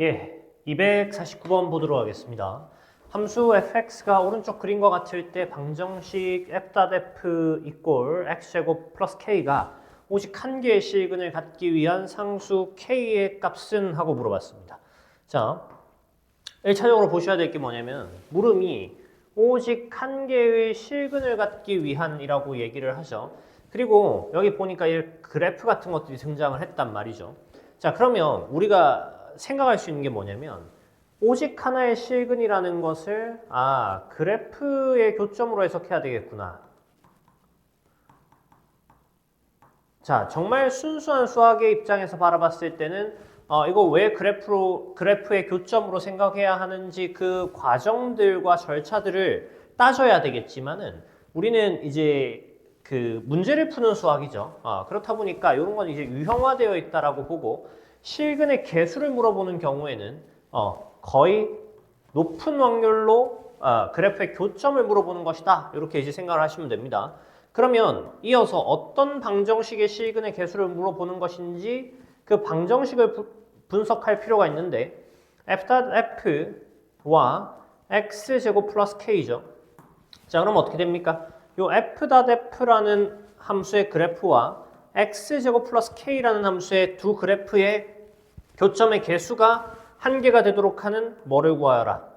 예, 249번 보도록 하겠습니다. 함수 fx가 오른쪽 그림과 같을 때 방정식 f.f 이꼴 x제곱 플러스 k가 오직 한 개의 실근을 갖기 위한 상수 k의 값은 하고 물어봤습니다. 자, 1차적으로 보셔야 될 게 뭐냐면 물음이 오직 한 개의 실근을 갖기 위한이라고 얘기를 하죠. 그리고 여기 보니까 이 그래프 같은 것들이 등장을 했단 말이죠. 자, 그러면 우리가 생각할 수 있는 게 뭐냐면 오직 하나의 실근이라는 것을 그래프의 교점으로 해석해야 되겠구나. 자, 정말 순수한 수학의 입장에서 바라봤을 때는 이거 왜 그래프의 교점으로 생각해야 하는지 그 과정들과 절차들을 따져야 되겠지만은 우리는 이제 그 문제를 푸는 수학이죠. 그렇다 보니까 이런 건 이제 유형화되어 있다라고 보고 실근의 개수를 물어보는 경우에는 거의 높은 확률로 그래프의 교점을 물어보는 것이다. 이렇게 이제 생각을 하시면 됩니다. 그러면 이어서 어떤 방정식의 실근의 개수를 물어보는 것인지 그 방정식을 분석할 필요가 있는데 f.f와 x제곱 플러스 k죠. 자, 그럼 어떻게 됩니까? 요 f.f라는 함수의 그래프와 x제곱 플러스 k라는 함수의 두 그래프의 교점의 개수가 한 개가 되도록 하는 뭐를 구하여라?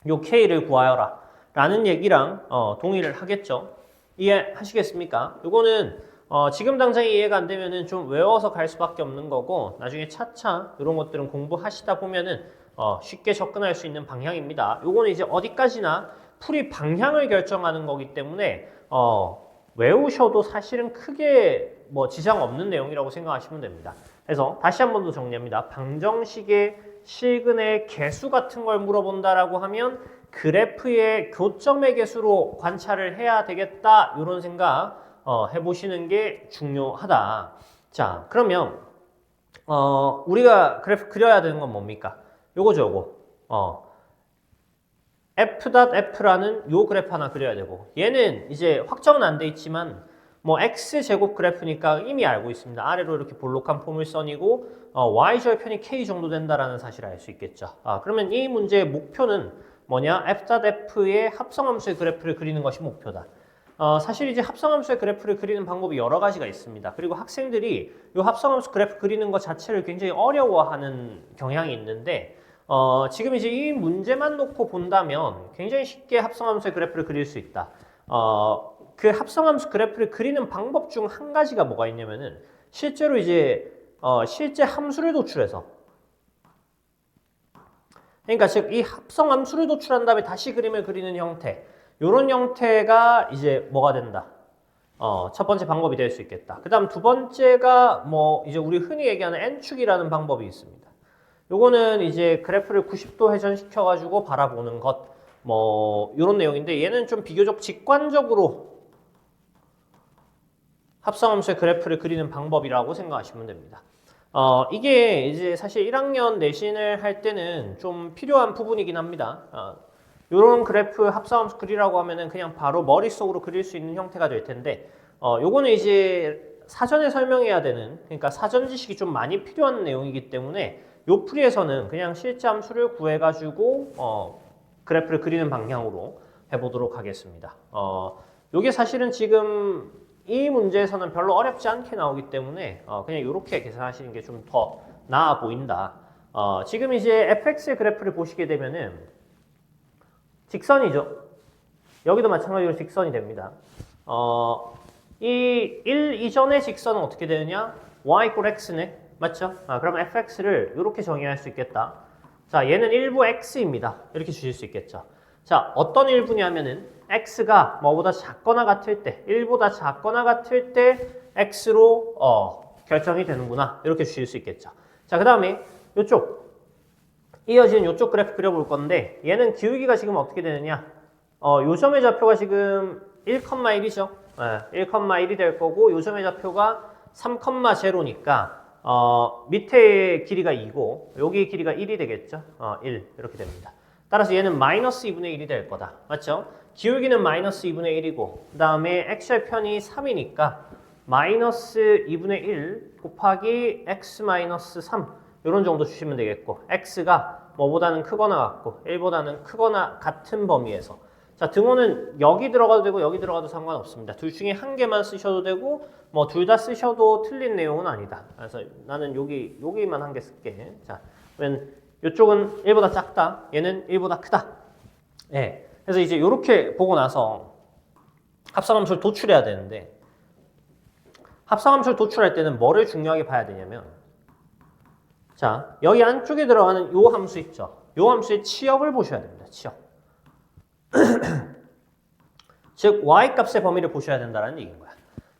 요 k를 구하여라 라는 얘기랑 동의를 하겠죠. 이해하시겠습니까? 요거는 지금 당장 이해가 안 되면은 좀 외워서 갈 수밖에 없는 거고 나중에 차차 이런 것들은 공부하시다 보면은 쉽게 접근할 수 있는 방향입니다. 요거는 이제 어디까지나 풀이 방향을 결정하는 거기 때문에 외우셔도 사실은 크게 뭐 지장 없는 내용이라고 생각하시면 됩니다. 그래서 다시 한 번 더 정리합니다. 방정식의 실근의 개수 같은 걸 물어본다라고 하면 그래프의 교점의 개수로 관찰을 해야 되겠다 이런 생각 해보시는 게 중요하다. 자, 그러면 우리가 그래프 그려야 되는 건 뭡니까? 요거죠, 요거. f.f라는 요 그래프 하나 그려야 되고 얘는 이제 확정은 안 돼 있지만 뭐 x제곱 그래프니까 이미 알고 있습니다. 아래로 이렇게 볼록한 포물선이고 y절편이 k 정도 된다라는 사실을 알 수 있겠죠. 그러면 이 문제의 목표는 뭐냐? f.f의 합성함수의 그래프를 그리는 것이 목표다. 사실 이제 합성함수의 그래프를 그리는 방법이 여러 가지가 있습니다. 그리고 학생들이 이 합성함수 그래프 그리는 것 자체를 굉장히 어려워하는 경향이 있는데 지금 이제 이 문제만 놓고 본다면 굉장히 쉽게 합성함수의 그래프를 그릴 수 있다. 그 합성함수 그래프를 그리는 방법 중 한 가지가 뭐가 있냐면은 실제로 이제 실제 함수를 도출해서 그러니까 즉 이 합성함수를 도출한 다음에 다시 그림을 그리는 형태 이런 형태가 이제 뭐가 된다. 첫 번째 방법이 될 수 있겠다. 그 다음 두 번째가 뭐 이제 우리 흔히 얘기하는 n축이라는 방법이 있습니다. 요거는 이제 그래프를 90도 회전시켜 가지고 바라보는 것 뭐 이런 내용인데 얘는 좀 비교적 직관적으로 합성함수의 그래프를 그리는 방법이라고 생각하시면 됩니다. 이게 이제 사실 1학년 내신을 할 때는 좀 필요한 부분이긴 합니다. 이런 그래프 합성함수 그리라고 하면은 그냥 바로 머릿속으로 그릴 수 있는 형태가 될 텐데 요거는 이제 사전에 설명해야 되는 그러니까 사전 지식이 좀 많이 필요한 내용이기 때문에 요 풀이에서는 그냥 실제 함수를 구해가지고 그래프를 그리는 방향으로 해보도록 하겠습니다. 요게 사실은 지금 이 문제에서는 별로 어렵지 않게 나오기 때문에 그냥 이렇게 계산하시는 게 좀 더 나아 보인다. 지금 이제 fx의 그래프를 보시게 되면은 직선이죠. 여기도 마찬가지로 직선이 됩니다. 이 1 이전의 직선은 어떻게 되느냐? y = x네. 맞죠? 그럼 fx를 이렇게 정의할 수 있겠다. 자, 얘는 일부 x입니다. 이렇게 주실 수 있겠죠. 자, 어떤 일부냐면은 x가 뭐보다 작거나 같을 때, 1보다 작거나 같을 때 x로 결정이 되는구나. 이렇게 주실 수 있겠죠. 자, 그 다음에 이쪽 이어지는 이쪽 그래프 그려볼 건데 얘는 기울기가 지금 어떻게 되느냐? 요 점의 좌표가 지금 1,1이죠. 1,1이 될 거고 요 점의 좌표가 3,0니까 밑에 길이가 2고 여기 길이가 1이 되겠죠. 1 이렇게 됩니다. 따라서 얘는 마이너스 2분의 1이 될 거다. 맞죠? 기울기는 마이너스 2분의 1이고 그 다음에 x절편이 3이니까 마이너스 2분의 1 곱하기 x 마이너스 3 이런 정도 주시면 되겠고 x가 뭐보다는 크거나 같고 1보다는 크거나 같은 범위에서 자 등호는 여기 들어가도 되고 여기 들어가도 상관없습니다. 둘 중에 한 개만 쓰셔도 되고 뭐 둘 다 쓰셔도 틀린 내용은 아니다. 그래서 나는 여기만 한 개 쓸게. 자, 그러면 이쪽은 1보다 작다. 얘는 1보다 크다. 예. 그래서 이제 이렇게 보고 나서 합성함수를 도출해야 되는데 합성함수를 도출할 때는 뭐를 중요하게 봐야 되냐면 자, 여기 안쪽에 들어가는 요 함수 있죠. 요 함수의 치역을 보셔야 됩니다. 치역. 즉 y값의 범위를 보셔야 된다는 얘기인 거야.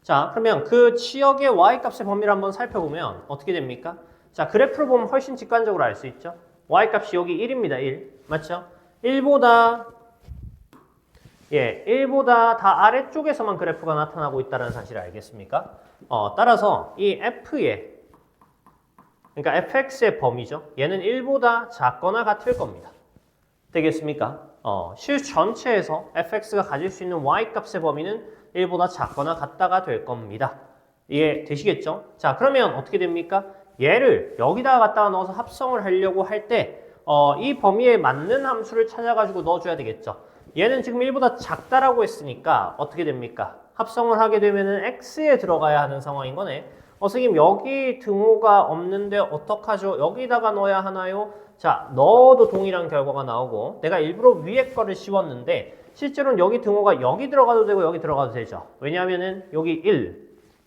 자, 그러면 그 치역의 y값의 범위를 한번 살펴보면 어떻게 됩니까? 자, 그래프를 보면 훨씬 직관적으로 알 수 있죠. y값이 여기 1입니다. 1. 맞죠? 1보다 다 아래쪽에서만 그래프가 나타나고 있다는 사실을 알겠습니까? 따라서 이 f의 그러니까 fx의 범위죠. 얘는 1보다 작거나 같을 겁니다. 되겠습니까? 실 전체에서 fx가 가질 수 있는 y값의 범위는 1보다 작거나 같다가 될 겁니다. 이해 되시겠죠? 자, 그러면 어떻게 됩니까? 얘를 여기다가 갖다가 넣어서 합성을 하려고 할 때 이 범위에 맞는 함수를 찾아가지고 넣어줘야 되겠죠. 얘는 지금 1보다 작다라고 했으니까 어떻게 됩니까? 합성을 하게 되면은 x에 들어가야 하는 상황인 거네. 선생님 여기 등호가 없는데 어떡하죠? 여기다가 넣어야 하나요? 자, 넣어도 동일한 결과가 나오고 내가 일부러 위에 거를 씌웠는데 실제로는 여기 등호가 여기 들어가도 되고 여기 들어가도 되죠. 왜냐하면은 여기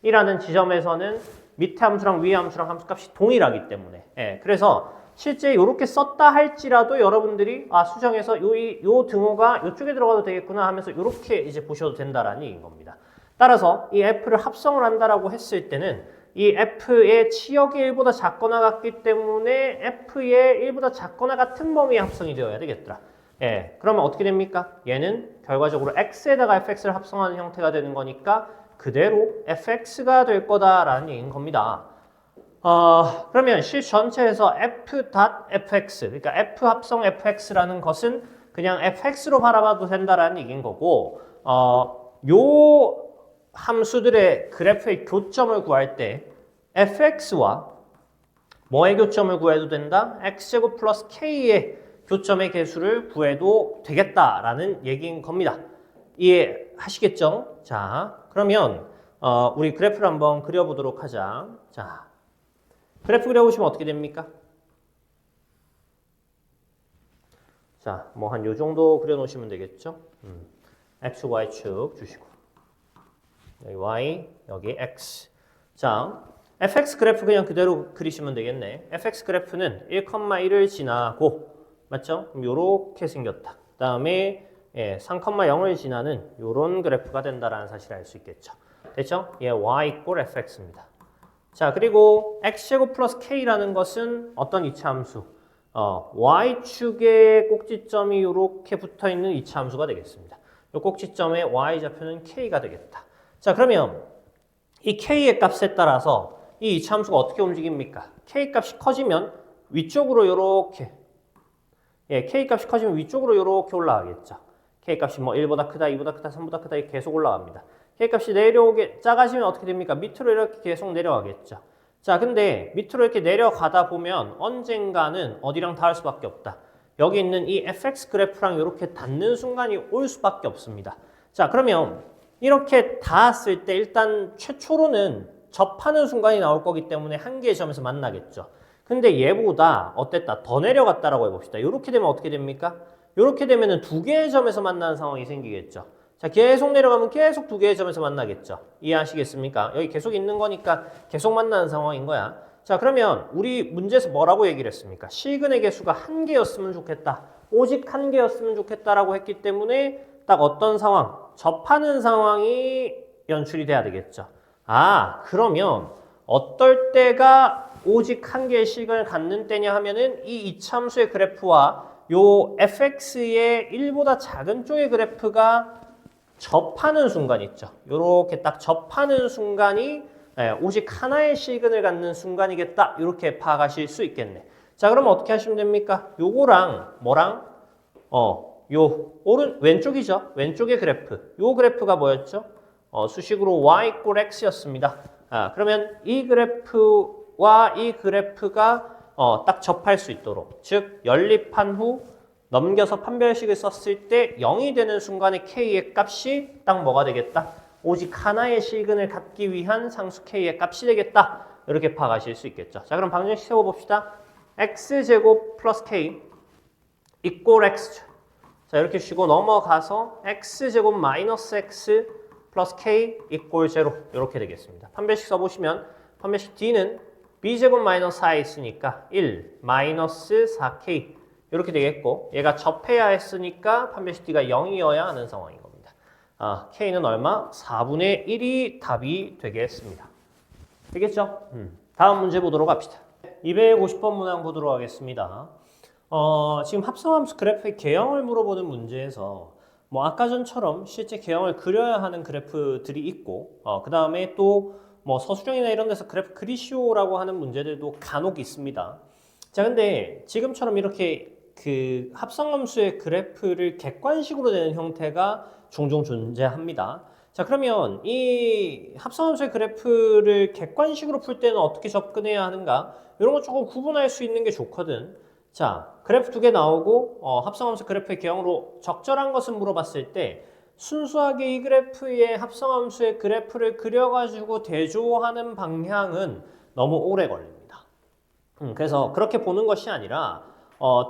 1이라는 지점에서는 밑에 함수랑 위에 함수랑 함수값이 동일하기 때문에 그래서 실제 이렇게 썼다 할지라도 여러분들이 수정해서 요 등호가 이쪽에 들어가도 되겠구나 하면서 이렇게 이제 보셔도 된다라는 얘기인 겁니다. 따라서 이 f를 합성을 한다라고 했을 때는 이 f의 치역이 1보다 작거나 같기 때문에 f의 1보다 작거나 같은 범위의 합성이 되어야 되겠더라. 그러면 어떻게 됩니까? 얘는 결과적으로 x에다가 fx를 합성하는 형태가 되는 거니까 그대로 fx가 될 거다라는 얘기인 겁니다. 그러면 실 전체에서 f.fx, 그러니까 f 합성 fx라는 것은 그냥 fx로 바라봐도 된다라는 얘기인 거고, 요 함수들의 그래프의 교점을 구할 때 fx와 뭐의 교점을 구해도 된다? x제곱 플러스 k의 교점의 개수를 구해도 되겠다라는 얘기인 겁니다. 이해하시겠죠? 자, 그러면 우리 그래프를 한번 그려보도록 하자. 자, 그래프 그려보시면 어떻게 됩니까? 자, 뭐 한 요 정도 그려놓으시면 되겠죠? x, y축 주시고 여기 y, 여기 x. 자, fx 그래프 그냥 그대로 그리시면 되겠네. fx 그래프는 1,1을 지나고 맞죠? 그럼 요렇게 생겼다. 그 다음에 3,0을 지나는 요런 그래프가 된다라는 사실을 알 수 있겠죠. 됐죠? y 이꼴 fx입니다. 자, 그리고 x제곱 플러스 k라는 것은 어떤 이차함수? y축의 꼭지점이 이렇게 붙어있는 이차함수가 되겠습니다. 이 꼭지점의 y좌표는 k가 되겠다. 자, 그러면 이 k의 값에 따라서 이 이차함수가 어떻게 움직입니까? k 값이 커지면 위쪽으로 이렇게 k 값이 커지면 위쪽으로 이렇게 올라가겠죠. k 값이 뭐 1보다 크다, 2보다 크다, 3보다 크다 이렇게 계속 올라갑니다. K값이 내려오게 작아지면 어떻게 됩니까? 밑으로 이렇게 계속 내려가겠죠. 자, 근데 밑으로 이렇게 내려가다 보면 언젠가는 어디랑 닿을 수밖에 없다. 여기 있는 이 fx 그래프랑 이렇게 닿는 순간이 올 수밖에 없습니다. 자, 그러면 이렇게 닿았을 때 일단 최초로는 접하는 순간이 나올 거기 때문에 한 개의 점에서 만나겠죠. 근데 얘보다 어땠다? 더 내려갔다라고 해봅시다. 이렇게 되면 어떻게 됩니까? 이렇게 되면은 두 개의 점에서 만나는 상황이 생기겠죠. 자, 계속 내려가면 계속 두 개의 점에서 만나겠죠. 이해하시겠습니까? 여기 계속 있는 거니까 계속 만나는 상황인 거야. 자, 그러면 우리 문제에서 뭐라고 얘기를 했습니까? 시근의 개수가 한 개였으면 좋겠다. 오직 한 개였으면 좋겠다라고 했기 때문에 딱 어떤 상황? 접하는 상황이 연출이 돼야 되겠죠. 그러면 어떨 때가 오직 한 개의 시근을 갖는 때냐 하면은 이 이차함수의 그래프와 요 fx의 1보다 작은 쪽의 그래프가 접하는 순간 있죠. 요렇게 딱 접하는 순간이 오직 하나의 시근을 갖는 순간이겠다. 이렇게 파악하실 수 있겠네. 자, 그러면 어떻게 하시면 됩니까? 요거랑 뭐랑 왼쪽이죠. 왼쪽의 그래프. 요 그래프가 뭐였죠? 수식으로 y 이꼴 x였습니다. 그러면 이 그래프와 이 그래프가 딱 접할 수 있도록, 즉 연립한 후 넘겨서 판별식을 썼을 때 0이 되는 순간에 k의 값이 딱 뭐가 되겠다? 오직 하나의 실근을 갖기 위한 상수 k의 값이 되겠다. 이렇게 파악하실 수 있겠죠. 자, 그럼 방정식 세워봅시다. x제곱 플러스 k 이꼴 x. 자, 이렇게 쉬고 넘어가서 x제곱 마이너스 x 플러스 k 이꼴 0 이렇게 되겠습니다. 판별식 써보시면 판별식 d는 b제곱 마이너스 4에 있으니까 1 마이너스 4k 이렇게 되겠고, 얘가 접해야 했으니까 판별식 d가 0이어야 하는 상황인 겁니다. k는 얼마? 4분의 1이 답이 되겠습니다. 되겠죠? 다음 문제 보도록 합시다. 250번 문항 보도록 하겠습니다. 지금 합성함수 그래프의 개형을 물어보는 문제에서 뭐 아까 전처럼 실제 개형을 그려야 하는 그래프들이 있고, 그 다음에 또 뭐 서술형이나 이런 데서 그래프 그리시오라고 하는 문제들도 간혹 있습니다. 자, 근데 지금처럼 이렇게 그 합성함수의 그래프를 객관식으로 내는 형태가 종종 존재합니다. 자, 그러면 이 합성함수의 그래프를 객관식으로 풀 때는 어떻게 접근해야 하는가? 이런 거 조금 구분할 수 있는 게 좋거든. 자, 그래프 두 개 나오고 합성함수 그래프의 개형으로 적절한 것을 물어봤을 때 순수하게 이 그래프의 합성함수의 그래프를 그려가지고 대조하는 방향은 너무 오래 걸립니다. 그래서 그렇게 보는 것이 아니라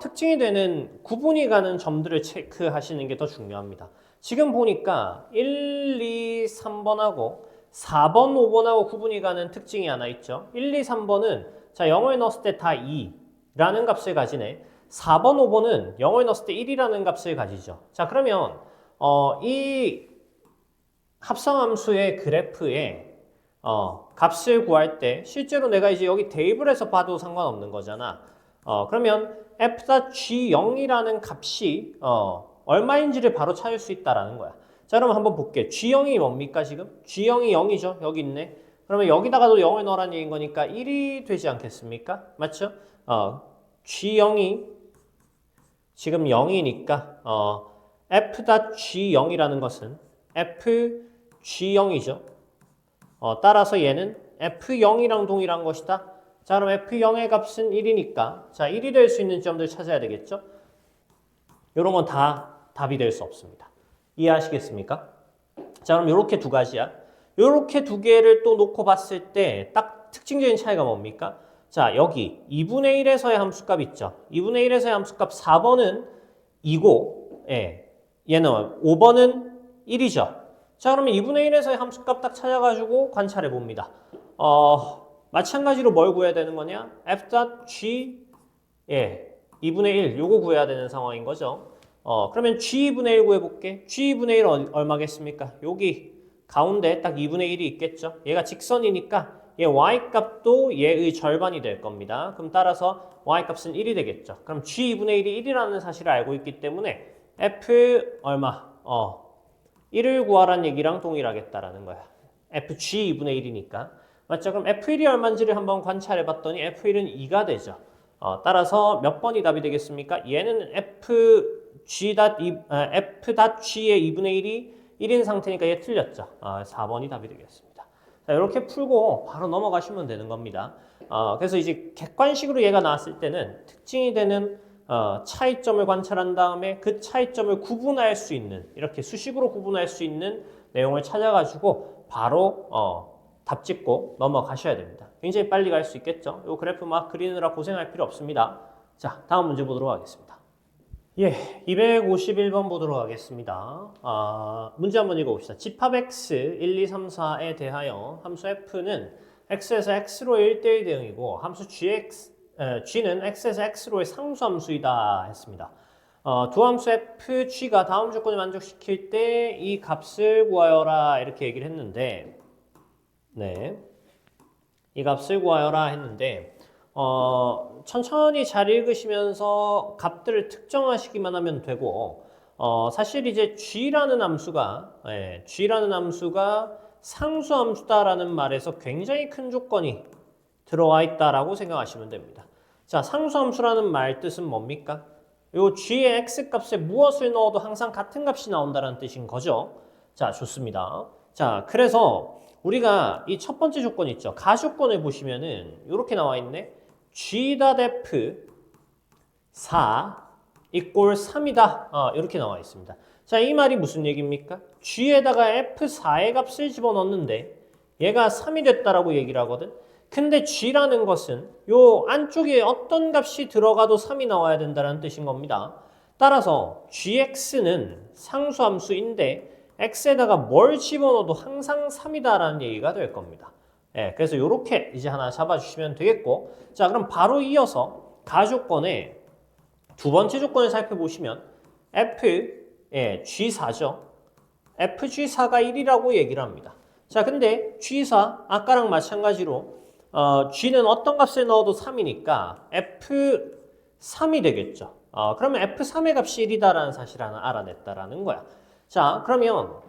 특징이 되는 구분이 가는 점들을 체크하시는 게 더 중요합니다. 지금 보니까 1, 2, 3번하고 4번, 5번하고 구분이 가는 특징이 하나 있죠. 1, 2, 3번은 자 0을 넣었을 때 다 2라는 값을 가지네. 4번, 5번은 0을 넣었을 때 1이라는 값을 가지죠. 자, 그러면 이 합성함수의 그래프에 값을 구할 때 실제로 내가 이제 여기 테이블에서 봐도 상관없는 거잖아. 그러면 f.g0이라는 값이 얼마인지를 바로 찾을 수 있다라는 거야. 자, 그럼 한번 볼게. g0이 뭡니까 지금? g0이 0이죠. 여기 있네. 그러면 여기다가도 0을 넣으라는 얘기인 거니까 1이 되지 않겠습니까? 맞죠? g0이 지금 0이니까 f.g0이라는 것은 fg0이죠. 따라서 얘는 f0이랑 동일한 것이다. 자, 그럼 f0의 값은 1이니까 자 1이 될 수 있는 점들 찾아야 되겠죠. 이런 건 다 답이 될 수 없습니다. 이해하시겠습니까? 자, 그럼 이렇게 두 가지야. 이렇게 두 개를 또 놓고 봤을 때 딱 특징적인 차이가 뭡니까? 자, 여기 2분의 1에서의 함수값 있죠. 2분의 1에서의 함수값 4번은 2고 얘는 5번은 1이죠. 자, 그러면 2분의 1에서의 함수값 딱 찾아가지고 관찰해 봅니다. 마찬가지로 뭘 구해야 되는 거냐? f.g 2분의 1 요거 구해야 되는 상황인 거죠. 그러면 g2분의 1 구해볼게. g2분의 1 얼마겠습니까? 여기 가운데 딱 2분의 1이 있겠죠. 얘가 직선이니까 얘 y값도 얘의 절반이 될 겁니다. 그럼 따라서 y값은 1이 되겠죠. 그럼 g2분의 1이 1이라는 사실을 알고 있기 때문에 f 얼마? 1을 구하라는 얘기랑 동일하겠다라는 거야. fg2분의 1이니까. 맞죠? 그럼 f1이 얼마인지를 한번 관찰해 봤더니 f1은 2가 되죠. 따라서 몇 번이 답이 되겠습니까? 얘는 fg의 2분의 1이 1인 상태니까 얘 틀렸죠. 4번이 답이 되겠습니다. 자, 이렇게 풀고 바로 넘어가시면 되는 겁니다. 그래서 이제 객관식으로 얘가 나왔을 때는 특징이 되는 차이점을 관찰한 다음에 그 차이점을 구분할 수 있는 이렇게 수식으로 구분할 수 있는 내용을 찾아가지고 바로 답 찍고 넘어가셔야 됩니다. 굉장히 빨리 갈 수 있겠죠? 이 그래프 막 그리느라 고생할 필요 없습니다. 자, 다음 문제 보도록 하겠습니다. 251번 보도록 하겠습니다. 문제 한번 읽어봅시다. 집합 x 1, 2, 3, 4에 대하여 함수 f는 x에서 x로의 1대1 대응이고 함수 g는 x에서 x로의 상수함수이다 했습니다. 두 함수 f, g가 다음 조건을 만족시킬 때 이 값을 구하여라 이렇게 얘기를 했는데 이 값을 구하여라 했는데 천천히 잘 읽으시면서 값들을 특정하시기만 하면 되고 사실 이제 g라는 함수가 상수함수다라는 말에서 굉장히 큰 조건이 들어와 있다라고 생각하시면 됩니다. 자, 상수함수라는 말 뜻은 뭡니까? 요 g의 x값에 무엇을 넣어도 항상 같은 값이 나온다는 뜻인 거죠. 자, 좋습니다. 자, 그래서 우리가 이 첫 번째 조건 있죠. 가조건을 보시면은 이렇게 나와 있네. G.F 4 equal 3이다. 이렇게 나와 있습니다. 자, 이 말이 무슨 얘기입니까? G에다가 F4의 값을 집어넣었는데 얘가 3이 됐다라고 얘기를 하거든. 근데 G라는 것은 요 안쪽에 어떤 값이 들어가도 3이 나와야 된다는 뜻인 겁니다. 따라서 GX는 상수함수인데 X에다가 뭘 집어넣어도 항상 3이다라는 얘기가 될 겁니다. 예, 그래서 이렇게 이제 하나 잡아주시면 되겠고, 자, 그럼 바로 이어서 가조건의 두 번째 조건을 살펴보시면 G4죠. FG4가 1이라고 얘기를 합니다. 자, 근데 G4 아까랑 마찬가지로 G는 어떤 값을 넣어도 3이니까 F3이 되겠죠. 그러면 F3의 값이 1이다라는 사실을 하나 알아냈다라는 거야. 자, 그러면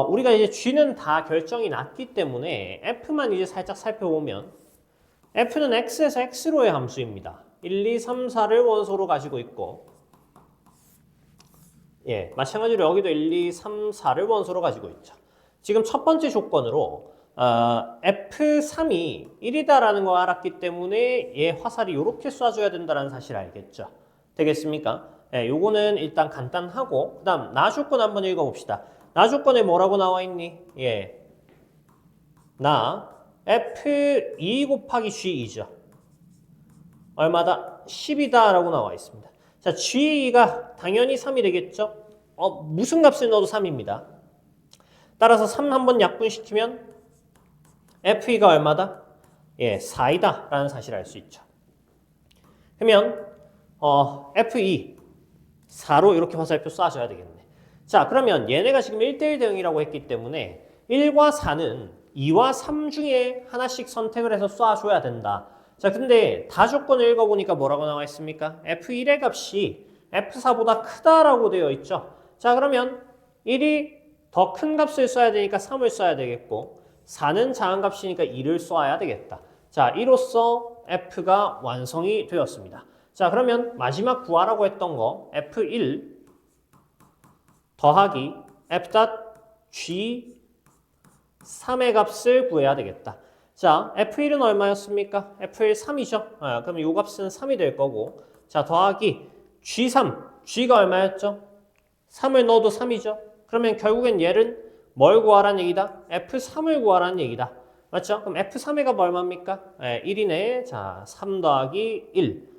우리가 이제 G는 다 결정이 났기 때문에 F만 이제 살짝 살펴보면 F는 X에서 X로의 함수입니다. 1, 2, 3, 4를 원소로 가지고 있고, 예, 마찬가지로 여기도 1, 2, 3, 4를 원소로 가지고 있죠. 지금 첫 번째 조건으로 F3이 1이다라는 거 알았기 때문에 얘 화살이 이렇게 쏴줘야 된다는 사실 알겠죠? 되겠습니까? 예, 요거는 일단 간단하고, 그 다음 나 조건 한번 읽어봅시다. 나 조건에 뭐라고 나와 있니? 예, 나 F2 곱하기 G2죠. 얼마다? 10이다 라고 나와 있습니다. 자, G2가 당연히 3이 되겠죠? 무슨 값을 넣어도 3입니다. 따라서 3 한번 약분시키면 F2가 얼마다? 예, 4이다 라는 사실을 알 수 있죠. 그러면 F2 4로 이렇게 화살표 쏴줘야 되겠네. 자, 그러면 얘네가 지금 1대1 대응이라고 했기 때문에 1과 4는 2와 3 중에 하나씩 선택을 해서 쏴줘야 된다. 자, 근데 다 조건을 읽어보니까 뭐라고 나와 있습니까? F1의 값이 F4보다 크다라고 되어 있죠. 자, 그러면 1이 더 큰 값을 써야 되니까 3을 써야 되겠고, 4는 작은 값이니까 2를 쏴야 되겠다. 자, 이로써 F가 완성이 되었습니다. 자, 그러면 마지막 구하라고 했던 거 F1 더하기 F.G 3의 값을 구해야 되겠다. 자, F1은 얼마였습니까? F1 3이죠. 그럼 이 값은 3이 될 거고, 자, 더하기 G3, G가 얼마였죠? 3을 넣어도 3이죠. 그러면 결국엔 얘는 뭘 구하라는 얘기다? F3을 구하라는 얘기다. 맞죠? 그럼 F3의 값 얼마입니까? 1이네. 자, 3 더하기 1.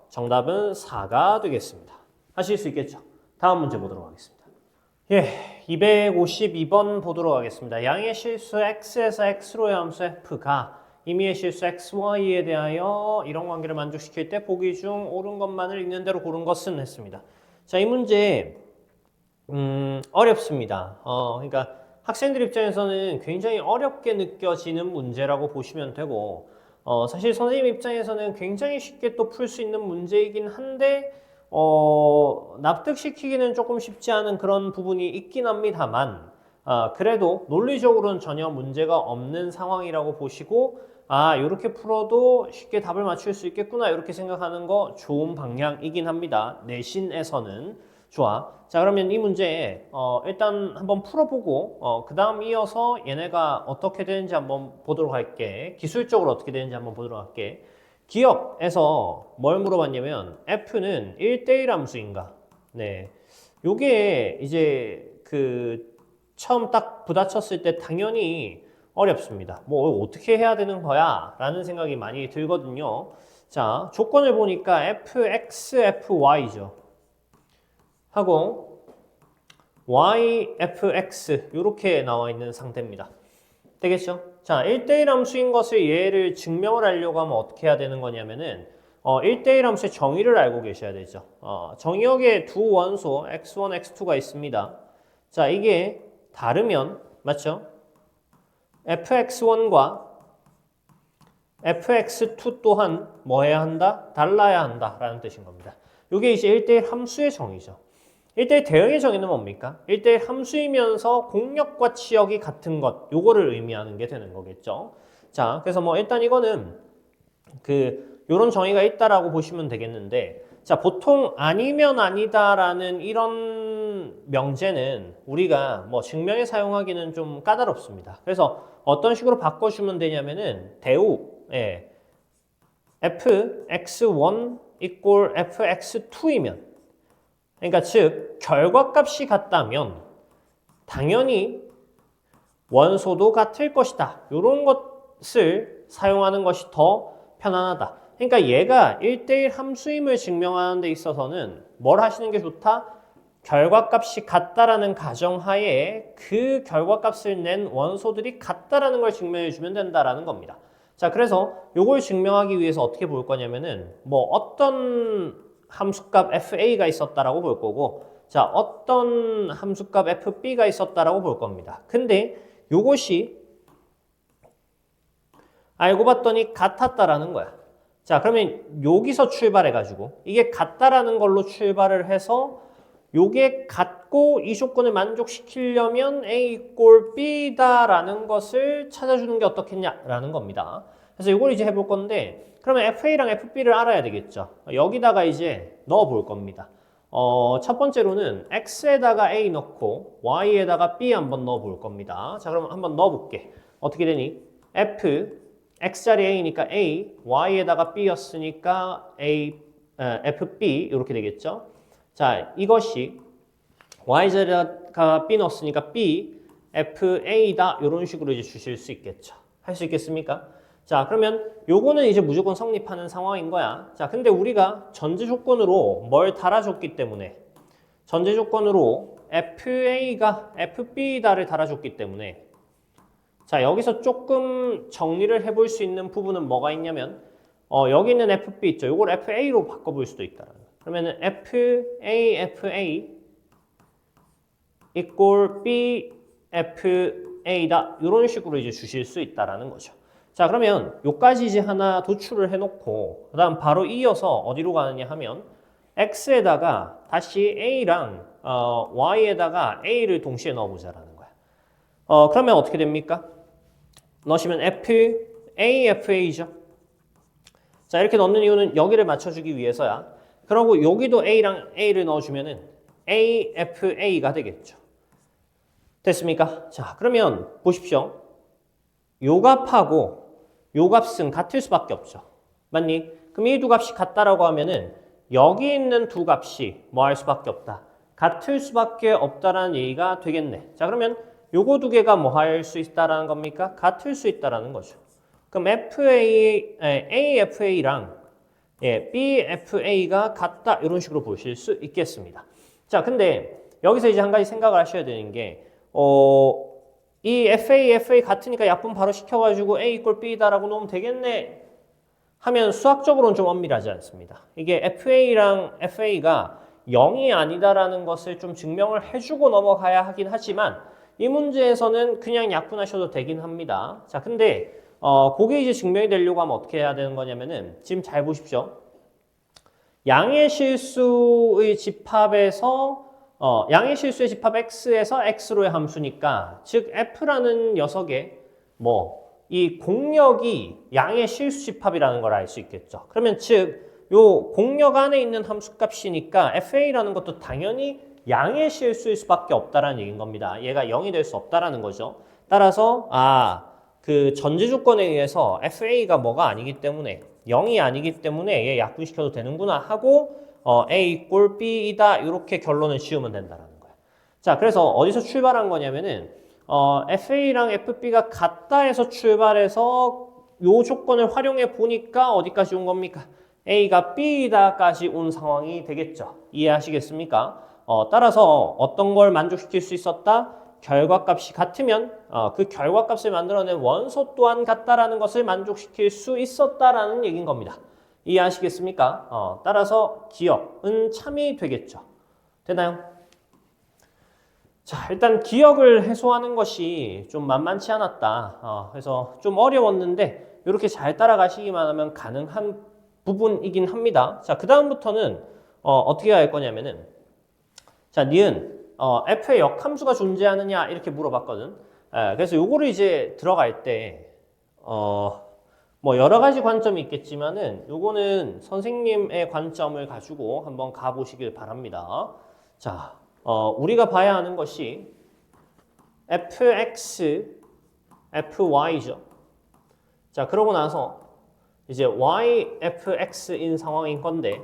정답은 4가 되겠습니다. 하실 수 있겠죠? 다음 문제 보도록 하겠습니다. 예, 252번 보도록 하겠습니다. 양의 실수 x에서 x로의 함수 f가 임의의 실수 xy에 대하여 이런 관계를 만족시킬 때 보기 중 옳은 것만을 있는 대로 고른 것은 했습니다. 자, 이 문제 어렵습니다. 그러니까 학생들 입장에서는 굉장히 어렵게 느껴지는 문제라고 보시면 되고, 사실 선생님 입장에서는 굉장히 쉽게 또 풀 수 있는 문제이긴 한데 납득시키기는 조금 쉽지 않은 그런 부분이 있긴 합니다만, 그래도 논리적으로는 전혀 문제가 없는 상황이라고 보시고, 이렇게 풀어도 쉽게 답을 맞출 수 있겠구나 이렇게 생각하는 거 좋은 방향이긴 합니다. 내신에서는. 좋아. 자, 그러면 이 문제 일단 한번 풀어보고 그 다음 이어서 얘네가 어떻게 되는지 한번 보도록 할게. 기술적으로 어떻게 되는지 한번 보도록 할게. 기억에서 뭘 물어봤냐면 F는 1대1 함수인가? 네. 요게 이제 처음 딱 부딪혔을 때 당연히 어렵습니다. 뭐 어떻게 해야 되는 거야? 라는 생각이 많이 들거든요. 자, 조건을 보니까 fx, fy죠. 하고 y, fx 이렇게 나와 있는 상태입니다. 되겠죠? 자, 1대1 함수인 것을 얘를 증명을 하려고 하면 어떻게 해야 되는 거냐면은 1대1 함수의 정의를 알고 계셔야 되죠. 정의역에 두 원소 x1, x2가 있습니다. 자, 이게 다르면 맞죠? fx1과 fx2 또한 뭐 해야 한다? 달라야 한다 라는 뜻인 겁니다. 이게 이제 1대1 함수의 정의죠. 1대1 대응의 정의는 뭡니까? 1대1 함수이면서 공역과 치역이 같은 것, 요거를 의미하는 게 되는 거겠죠. 자, 그래서 뭐 일단 이거는 요런 정의가 있다라고 보시면 되겠는데, 자, 보통 아니면 아니다라는 이런 명제는 우리가 뭐 증명에 사용하기는 좀 까다롭습니다. 그래서 어떤 식으로 바꿔주면 되냐면은 대우, 예, fx1 equal fx2이면 그러니까 즉 결과값이 같다면 당연히 원소도 같을 것이다. 이런 것을 사용하는 것이 더 편안하다. 그러니까 얘가 1대1 함수임을 증명하는 데 있어서는 뭘 하시는 게 좋다? 결과값이 같다라는 가정하에 그 결과값을 낸 원소들이 같다라는 걸 증명해 주면 된다라는 겁니다. 자, 그래서 이걸 증명하기 위해서 어떻게 볼 거냐면은 뭐 어떤 함수값 fa가 있었다라고 볼 거고, 자, 어떤 함수값 fb가 있었다라고 볼 겁니다. 근데 요것이 알고 봤더니 같았다라는 거야. 자, 그러면 여기서 출발해가지고 이게 같다라는 걸로 출발을 해서 요게 같고 이 조건을 만족시키려면 A equal B다라는 것을 찾아주는 게 어떻겠냐라는 겁니다. 그래서 이걸 이제 해볼 건데 그러면 FA랑 FB를 알아야 되겠죠. 여기다가 이제 넣어 볼 겁니다. 첫 번째로는 X에다가 A 넣고 Y에다가 B 한번 넣어 볼 겁니다. 자, 그럼 한번 넣어 볼게. 어떻게 되니? F, X자리 A니까 A, Y에다가 B였으니까 FB 이렇게 되겠죠. 자, 이것이 Y자리가 B 넣었으니까 B, FA다 이런 식으로 이제 주실 수 있겠죠. 할 수 있겠습니까? 자, 그러면 요거는 이제 무조건 성립하는 상황인 거야. 자, 근데 우리가 전제 조건으로 뭘 달아줬기 때문에 전제 조건으로 FA가 FB다를 달아줬기 때문에 자, 여기서 조금 정리를 해볼 수 있는 부분은 뭐가 있냐면 여기 있는 FB 있죠. 요걸 FA로 바꿔볼 수도 있다. 그러면은 FA equal B, FA다 이런 식으로 이제 주실 수 있다라는 거죠. 자, 그러면 요까지 이제 하나 도출을 해놓고 그다음 바로 이어서 어디로 가느냐 하면 X에다가 다시 A랑 Y에다가 A를 동시에 넣어보자라는 거야. 그러면 어떻게 됩니까? 넣으시면 FA죠. 자, 이렇게 넣는 이유는 여기를 맞춰주기 위해서야. 그리고 여기도 A랑 A를 넣어주면은 AFA가 되겠죠. 됐습니까? 자, 그러면 보십시오. 요 값하고 요 값은 같을 수밖에 없죠. 맞니? 그럼 이 두 값이 같다라고 하면은 여기 있는 두 값이 뭐 할 수밖에 없다. 같을 수밖에 없다라는 얘기가 되겠네. 자, 그러면 요거 두 개가 뭐 할 수 있다라는 겁니까? 같을 수 있다라는 거죠. 그럼 AFA랑 BFA가 같다 이런 식으로 보실 수 있겠습니다. 자, 근데 여기서 이제 한 가지 생각을 하셔야 되는 게 이 FA 같으니까 약분 바로 시켜가지고 A equal B다라고 놓으면 되겠네 하면 수학적으로는 좀 엄밀하지 않습니다. 이게 FA랑 FA가 0이 아니다라는 것을 좀 증명을 해주고 넘어가야 하긴 하지만 이 문제에서는 그냥 약분하셔도 되긴 합니다. 자, 근데 그게 이제 증명이 되려고 하면 어떻게 해야 되는 거냐면은 지금 잘 보십시오. 양의 실수의 집합에서 양의 실수의 집합 x에서 x로의 함수니까 즉 f라는 녀석의 이 공역이 양의 실수 집합이라는 걸 알 수 있겠죠. 그러면 즉 요 공역 안에 있는 함수값이니까 fa라는 것도 당연히 양의 실수일 수밖에 없다라는 얘기인 겁니다. 얘가 0이 될 수 없다라는 거죠. 따라서 그 전제 조건에 의해서 fa가 뭐가 아니기 때문에 0이 아니기 때문에 얘 약분시켜도 되는구나 하고 A equal B이다 이렇게 결론을 지으면 된다는 거야. 자, 그래서 어디서 출발한 거냐면은 FA랑 FB가 같다 해서 출발해서 요 조건을 활용해 보니까 어디까지 온 겁니까? A가 B다까지 온 상황이 되겠죠. 이해하시겠습니까? 따라서 어떤 걸 만족시킬 수 있었다? 결과값이 같으면 그 결과값을 만들어낸 원소 또한 같다라는 것을 만족시킬 수 있었다라는 얘기인 겁니다. 이해하시겠습니까? 따라서 기억은 참이 되겠죠. 되나요? 자, 일단 기억을 해소하는 것이 좀 만만치 않았다. 그래서 좀 어려웠는데 이렇게 잘 따라가시기만 하면 가능한 부분이긴 합니다. 자, 그 다음부터는 어떻게 할 거냐면은 자, 니은 f의 역함수가 존재하느냐 이렇게 물어봤거든. 그래서 요거를 이제 들어갈 때 뭐 여러 가지 관점이 있겠지만은 요거는 선생님의 관점을 가지고 한번 가보시길 바랍니다. 자, 우리가 봐야 하는 것이 fx, fy죠. 자, 그러고 나서 이제 yfx인 상황인 건데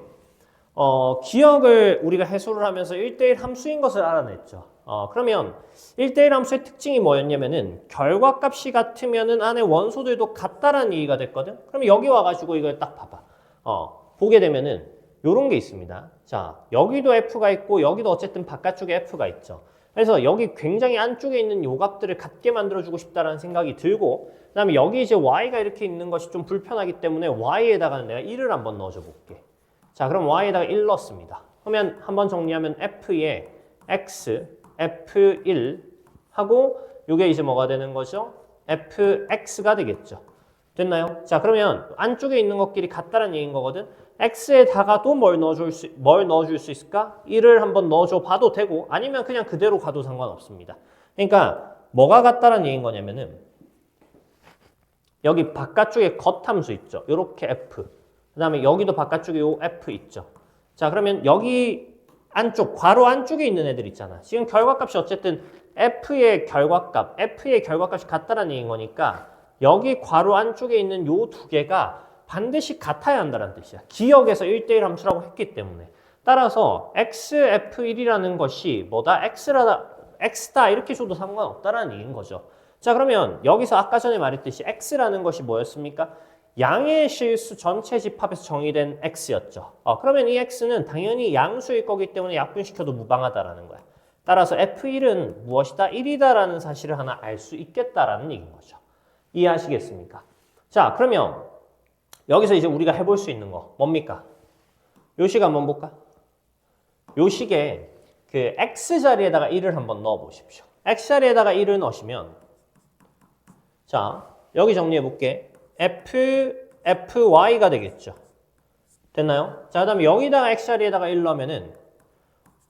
기억을 우리가 해소를 하면서 1대1 함수인 것을 알아냈죠. 그러면 1대1 함수의 특징이 뭐였냐면은 결과값이 같으면은 안에 원소들도 같다라는 얘기가 됐거든. 그럼 여기 와가지고 이걸 딱 봐봐. 보게 되면은 요런 게 있습니다. 자, 여기도 f가 있고 여기도 어쨌든 바깥쪽에 f가 있죠. 그래서 여기 굉장히 안쪽에 있는 요각들을 같게 만들어주고 싶다라는 생각이 들고, 그 다음에 여기 이제 y가 이렇게 있는 것이 좀 불편하기 때문에 y에다가는 내가 1을 한번 넣어줘 볼게. 자, 그럼 y에다가 1 넣었습니다. 그러면 한번 정리하면 f에 x, f1 하고 요게 이제 뭐가 되는 거죠? fx가 되겠죠. 됐나요? 자, 그러면 안쪽에 있는 것끼리 같다는 얘기인 거거든. x에다가도 뭘 넣어줄 수 있을까? 1을 한번 넣어줘 봐도 되고 아니면 그냥 그대로 가도 상관없습니다. 그러니까 뭐가 같다는 얘기인 거냐면은 여기 바깥쪽에 겉함수 있죠. 요렇게 f. 그 다음에 여기도 바깥쪽에 요 f 있죠. 자, 그러면 여기 안쪽, 괄호 안쪽에 있는 애들 있잖아. 지금 결과값이 어쨌든 f의 결과값이 같다는 얘기인 거니까 여기 괄호 안쪽에 있는 요 두 개가 반드시 같아야 한다는 뜻이야. 기억에서 1대1 함수라고 했기 때문에. 따라서 xf1이라는 것이 뭐다? x다 이렇게 줘도 상관없다라는 얘기인 거죠. 자, 그러면 여기서 아까 전에 말했듯이 x라는 것이 뭐였습니까? 양의 실수 전체 집합에서 정의된 x였죠. 그러면 이 x는 당연히 양수일 거기 때문에 약분시켜도 무방하다라는 거야. 따라서 f1은 무엇이다? 1이다라는 사실을 하나 알 수 있겠다라는 얘기인 거죠. 이해하시겠습니까? 자, 그러면 여기서 이제 우리가 해볼 수 있는 거 뭡니까? 요 식 한번 볼까? 요 식에 그 x 자리에다가 1을 한번 넣어 보십시오. x 자리에다가 1을 넣으시면 자, 여기 정리해 볼게. fy가 되겠죠. 됐나요? 자, 그다음에 여기다가 x 자리에다가 1 넣으면은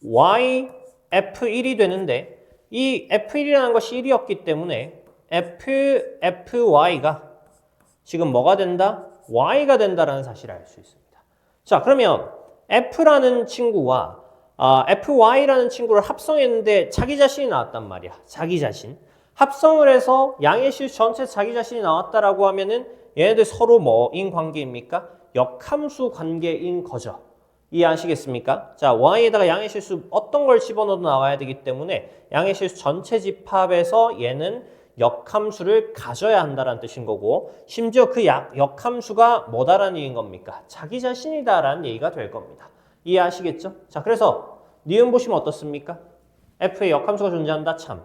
yf1이 되는데 이 f1이라는 것이 1이었기 때문에 fy가 지금 뭐가 된다? y가 된다라는 사실을 알 수 있습니다. 자, 그러면 f라는 친구와 fy라는 친구를 합성했는데 자기 자신이 나왔단 말이야. 자기 자신. 합성을 해서 양의 실수 전체 자기 자신이 나왔다라고 하면은 얘네들 서로 뭐인 관계입니까? 역함수 관계인 거죠. 이해하시겠습니까? 자, y에다가 양의 실수 어떤 걸 집어넣어도 나와야 되기 때문에 양의 실수 전체 집합에서 얘는 역함수를 가져야 한다는 뜻인 거고, 심지어 그 역함수가 뭐다라는 얘기인 겁니까? 자기 자신이다라는 얘기가 될 겁니다. 이해하시겠죠? 자, 그래서 니은 보시면 어떻습니까? f의 역함수가 존재한다. 참.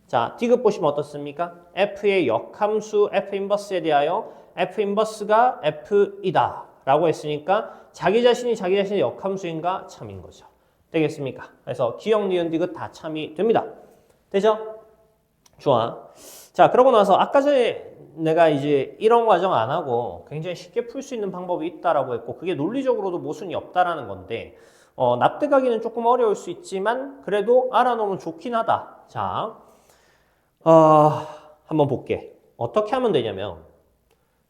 자, 디귿 보시면 어떻습니까? f의 역함수 f 인버스에 대하여 f 인버스가 f이다 라고 했으니까 자기 자신이 자기 자신의 역함수인가? 참인 거죠. 되겠습니까? 그래서 기역, 니은, 디귿 다 참이 됩니다. 되죠? 좋아. 자, 그러고 나서 아까 전에 내가 이제 이런 과정 안 하고 굉장히 쉽게 풀 수 있는 방법이 있다라고 했고, 그게 논리적으로도 모순이 없다라는 건데 납득하기는 조금 어려울 수 있지만 그래도 알아놓으면 좋긴 하다. 자, 한번 볼게. 어떻게 하면 되냐면,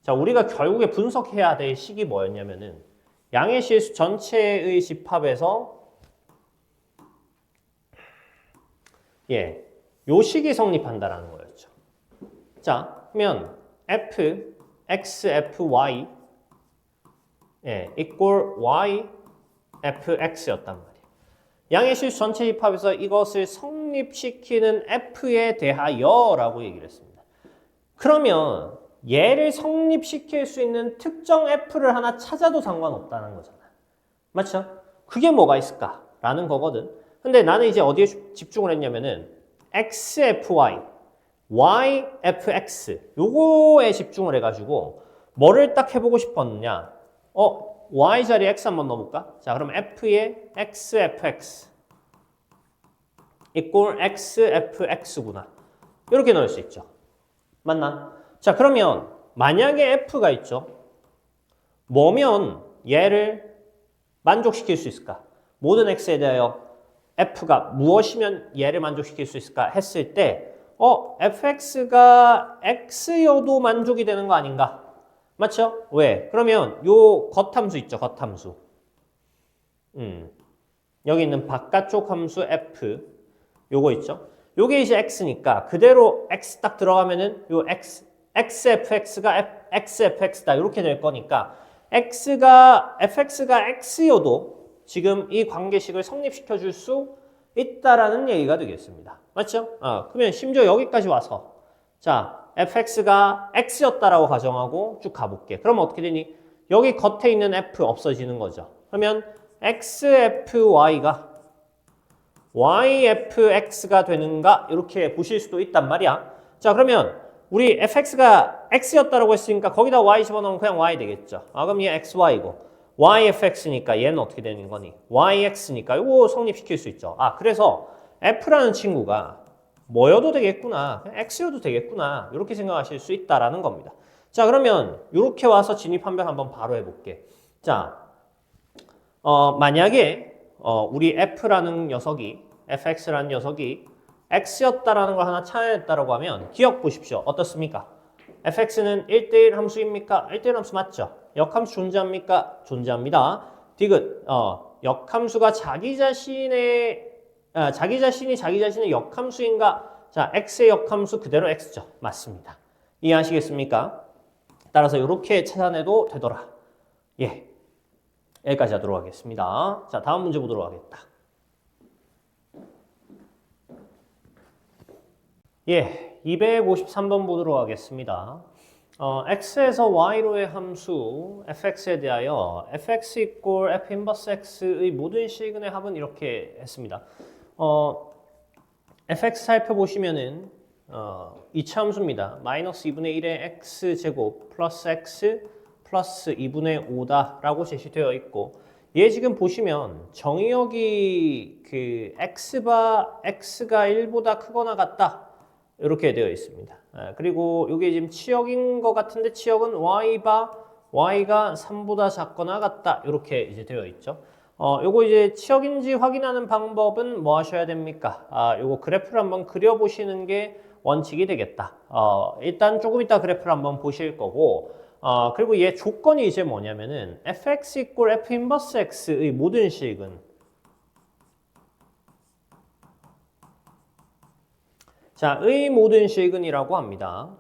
자, 우리가 결국에 분석해야 될 식이 뭐였냐면은 양의 실수 전체의 집합에서 요 식이 성립한다라는 거였죠. 자, 그러면 f, x, f, y equal y, f, x였단 말이에요. 양의 실수 전체 집합에서 이것을 성립시키는 f에 대하여라고 얘기를 했습니다. 그러면 얘를 성립시킬 수 있는 특정 f를 하나 찾아도 상관없다는 거잖아. 맞죠? 그게 뭐가 있을까라는 거거든. 근데 나는 이제 어디에 집중을 했냐면은 xfy, yfx 요거에 집중을 해가지고 뭐를 딱 해보고 싶었느냐. y 자리에 x 한번 넣어볼까? 자, 그럼 f의 xfx equal xfx구나. 이렇게 넣을 수 있죠. 맞나? 자, 그러면 만약에 f가 있죠. 뭐면 얘를 만족시킬 수 있을까? 모든 x에 대하여 f가 무엇이면 얘를 만족시킬 수 있을까 했을 때 fx가 x여도 만족이 되는 거 아닌가? 맞죠? 왜? 그러면 요 겉함수 있죠. 겉함수. 여기 있는 바깥쪽 함수 f 요거 있죠. 요게 이제 x니까 그대로 x 딱 들어가면은 요 xfx가 xfx다 이렇게 될 거니까 fx가 x여도 지금 이 관계식을 성립시켜 줄 수 있다라는 얘기가 되겠습니다. 맞죠? 그러면 심지어 여기까지 와서 자 fx가 x였다라고 가정하고 쭉 가볼게. 그럼 어떻게 되니? 여기 겉에 있는 f 없어지는 거죠. 그러면 xfy가 yfx가 되는가? 이렇게 보실 수도 있단 말이야. 자 그러면 우리 fx가 x였다라고 했으니까 거기다 y 집어넣으면 그냥 y 되겠죠. 그럼 얘 xy고 yfx니까 얘는 어떻게 되는 거니? yx니까 이거 성립시킬 수 있죠. 그래서 f라는 친구가 뭐여도 되겠구나. 그냥 x여도 되겠구나. 이렇게 생각하실 수 있다라는 겁니다. 자 그러면 이렇게 와서 진입한변 한번 바로 해볼게. 자 만약에 우리 f라는 녀석이 fx라는 녀석이 x였다라는 걸 하나 찾아냈다라고 하면 기억 보십시오. 어떻습니까? fx는 1대1 함수입니까? 1대1 함수 맞죠? 역함수 존재합니까? 존재합니다. 디귿 역함수가 자기 자신이 자기 자신의 역함수인가? 자 x의 역함수 그대로 x죠. 맞습니다. 이해하시겠습니까? 따라서 이렇게 찾아내도 되더라. 예, 여기까지 하도록 하겠습니다. 자 다음 문제 보도록 하겠다. 예, 253번 보도록 하겠습니다. x에서 y로의 함수 fx에 대하여 fx equal f 인버스 x의 모든 시그널의 합은 이렇게 했습니다. fx 살펴보시면은 2차 함수입니다. 마이너스 2분의 1의 x제곱 플러스 x 플러스 2분의 5다 라고 제시되어 있고 얘 지금 보시면 정의역이 그 x가 1보다 크거나 같다 이렇게 되어 있습니다. 그리고 이게 지금 치역인 것 같은데 치역은 y가 3보다 작거나 같다 이렇게 이제 되어 있죠. 요거 이제 치역인지 확인하는 방법은 뭐 하셔야 됩니까? 요거 그래프를 한번 그려보시는 게 원칙이 되겠다. 일단 조금 이따 그래프를 한번 보실 거고 그리고 얘 조건이 이제 뭐냐면은 fx equal f 인버스 x의 모든 식은 자, 의 모든 식은이라고 합니다.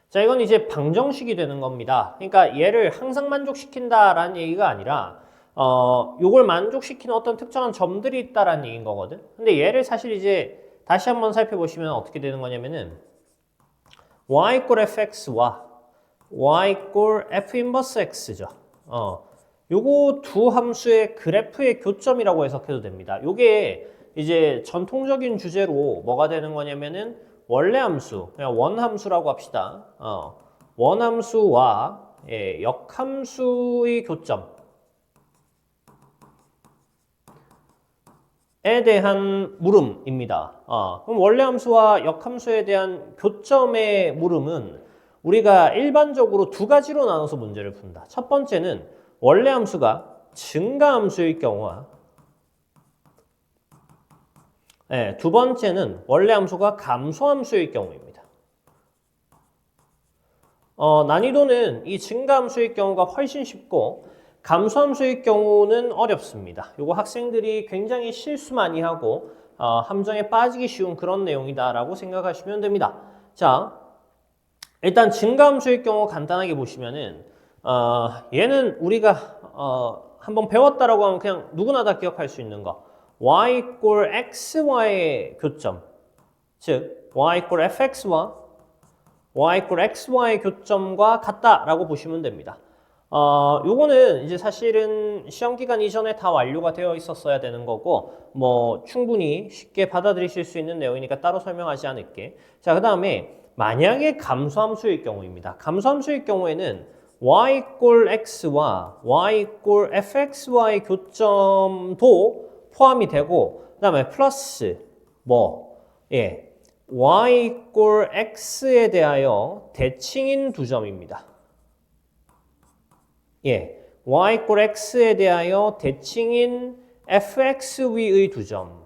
자, 이건 이제 방정식이 되는 겁니다. 그러니까 얘를 항상 만족시킨다라는 얘기가 아니라 요걸 만족시키는 어떤 특정한 점들이 있다라는 얘기인 거거든. 근데 얘를 사실 이제 다시 한번 살펴보시면 어떻게 되는 거냐면은 y equal fx와 y equal f 인버스 x죠. 요거 두 함수의 그래프의 교점이라고 해석해도 됩니다. 요게 이제 전통적인 주제로 뭐가 되는 거냐면은 원래 함수, 그냥 원함수라고 합시다. 원함수와 역함수의 교점에 대한 물음입니다. 그럼 원래 함수와 역함수에 대한 교점의 물음은 우리가 일반적으로 두 가지로 나눠서 문제를 푼다. 첫 번째는 원래 함수가 증가함수일 경우와 두 번째는 원래 함수가 감소함수일 경우입니다. 난이도는 이 증가함수일 경우가 훨씬 쉽고 감소함수일 경우는 어렵습니다. 이거 학생들이 굉장히 실수 많이 하고 함정에 빠지기 쉬운 그런 내용이다라고 생각하시면 됩니다. 자, 일단 증가함수일 경우 간단하게 보시면은 얘는 우리가 한번 배웠다라고 하면 그냥 누구나 다 기억할 수 있는 거 y equal xy의 교점 즉 y equal fx와 y equal xy의 교점과 같다라고 보시면 됩니다. 요거는 이제 사실은 시험 기간 이전에 다 완료가 되어 있었어야 되는 거고 뭐 충분히 쉽게 받아들이실 수 있는 내용이니까 따로 설명하지 않을게. 자, 그 다음에 만약에 감소함수일 경우입니다. 감소함수일 경우에는 y equal x와 y equal fxy의 교점도 포함이 되고 그 다음에 플러스 y equal x에 대하여 대칭인 두 점입니다. y equal x에 대하여 대칭인 fx위의 두 점.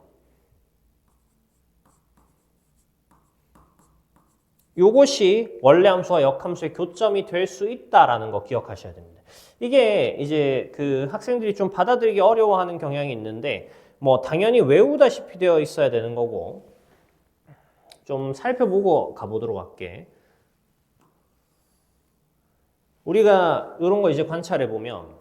요것이 원래 함수와 역함수의 교점이 될 수 있다라는 거 기억하셔야 됩니다. 이게 이제 그 학생들이 좀 받아들이기 어려워하는 경향이 있는데 뭐 당연히 외우다시피 되어 있어야 되는 거고 좀 살펴보고 가보도록 할게. 우리가 이런 거 이제 관찰해 보면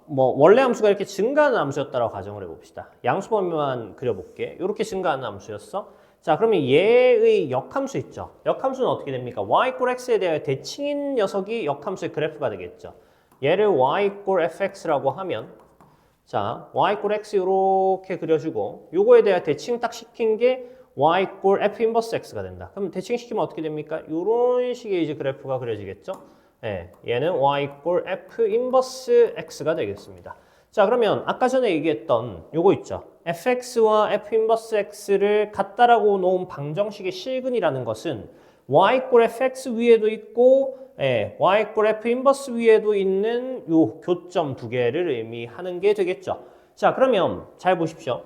뭐 원래 함수가 이렇게 증가하는 함수였다라고 가정을 해봅시다. 양수 범위만 그려볼게. 이렇게 증가하는 함수였어. 자, 그러면 얘의 역함수 있죠. 역함수는 어떻게 됩니까? y = x에 대하여 대칭인 녀석이 역함수의 그래프가 되겠죠. 얘를 y = fx라고 하면 자, y = x 이렇게 그려주고 요거에 대해 대칭 딱 시킨 게 y = f 인버스 x가 된다. 그럼 대칭시키면 어떻게 됩니까? 이런 식의 이제 그래프가 그려지겠죠. 네, 얘는 y = f 인버스 x가 되겠습니다. 자, 그러면 아까 전에 얘기했던 요거 있죠. fx와 f 인버스 x를 같다라고 놓은 방정식의 실근이라는 것은 y = fx 위에도 있고 y = f 인버스 위에도 있는 요 교점 두 개를 의미하는 게 되겠죠. 자, 그러면 잘 보십시오.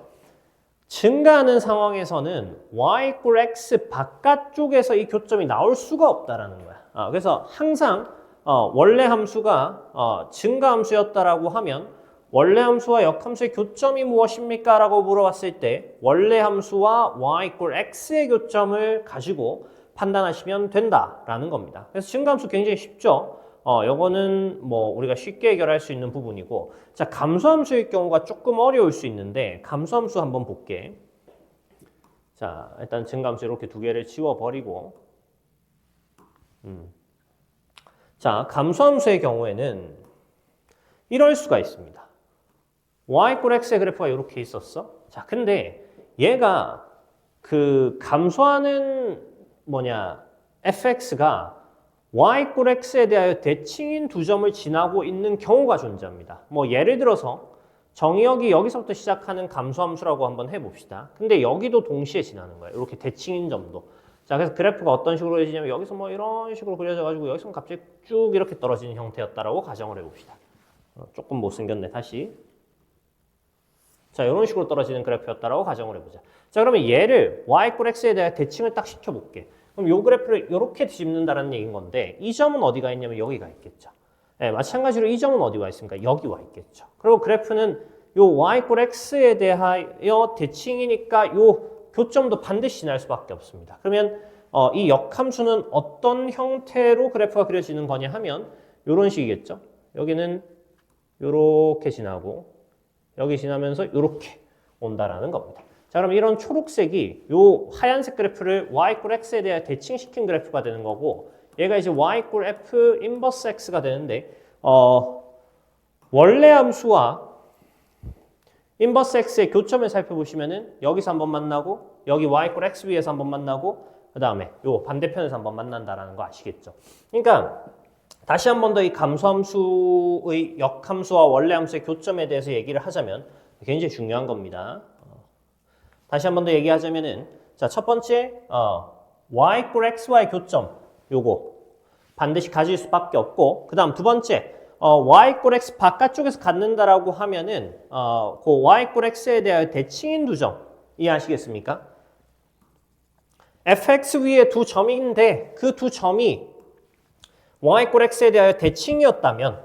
증가하는 상황에서는 y = x 바깥쪽에서 이 교점이 나올 수가 없다라는 거야. 그래서 항상 원래 함수가 증가 함수였다라고 하면 원래 함수와 역함수의 교점이 무엇입니까? 라고 물어봤을 때 원래 함수와 y = x의 교점을 가지고 판단하시면 된다라는 겁니다. 그래서 증가함수 굉장히 쉽죠. 요거는 뭐 우리가 쉽게 해결할 수 있는 부분이고, 자, 감소함수의 경우가 조금 어려울 수 있는데 감소함수 한번 볼게. 자, 일단 증가함수 이렇게 두 개를 지워버리고, 자, 감소함수의 경우에는 이럴 수가 있습니다. y = x의 그래프가 이렇게 있었어. 자, 근데 얘가 그 감소하는 fx가 y = x에 대하여 대칭인 두 점을 지나고 있는 경우가 존재합니다. 뭐 예를 들어서 정의역이 여기서부터 시작하는 감소함수라고 한번 해봅시다. 근데 여기도 동시에 지나는 거예요. 이렇게 대칭인 점도. 자, 그래서 그래프가 어떤 식으로 그려지냐면 여기서 뭐 이런 식으로 그려져가지고 여기서 갑자기 쭉 이렇게 떨어지는 형태였다라고 가정을 해봅시다. 조금 못생겼네. 다시. 자, 이런 식으로 떨어지는 그래프였다라고 가정을 해보자. 자, 그러면 얘를 y = x에 대해 대칭을 딱 시켜볼게. 그럼 이 그래프를 이렇게 뒤집는다는 얘기인 건데 이 점은 어디가 있냐면 여기가 있겠죠. 네, 마찬가지로 이 점은 어디가 있습니까? 여기 와 있겠죠. 그리고 그래프는 요 y = x에 대하여 대칭이니까 요 교점도 반드시 지날 수밖에 없습니다. 그러면 이 역함수는 어떤 형태로 그래프가 그려지는 거냐 하면 이런 식이겠죠. 여기는 이렇게 지나고 여기 지나면서 이렇게 온다라는 겁니다. 자, 그럼 이런 초록색이 요 하얀색 그래프를 y = x에 대해 대칭시킨 그래프가 되는 거고 얘가 이제 y = f 인버스 x가 되는데 원래 함수와 인버스 x의 교점을 살펴보시면은 여기서 한번 만나고 여기 y = x 위에서 한번 만나고 그 다음에 요 반대편에서 한번 만난다라는 거 아시겠죠? 그러니까 다시 한 번 더 이 감소함수의 역함수와 원래 함수의 교점에 대해서 얘기를 하자면 굉장히 중요한 겁니다. 다시 한 번 더 얘기하자면은 자, 첫 번째 y = x와의 교점 요거 반드시 가질 수밖에 없고 그 다음 두 번째 y = x 바깥쪽에서 갖는다라고 하면은 그 y = x에 대하여 대칭인 두 점 이해하시겠습니까? fx 위에 두 점인데 그 두 점이 y = x에 대하여 대칭이었다면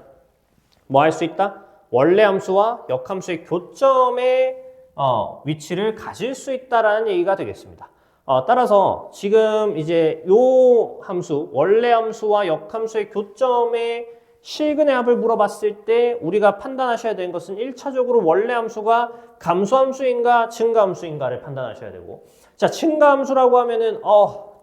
뭐 할 수 있다? 원래 함수와 역함수의 교점의 위치를 가질 수 있다라는 얘기가 되겠습니다. 따라서 지금 이제 요 함수, 원래 함수와 역함수의 교점의 실근의 합을 물어봤을 때 우리가 판단하셔야 되는 것은 1차적으로 원래 함수가 감소함수인가 증가함수인가를 판단하셔야 되고, 자, 증가함수라고 하면은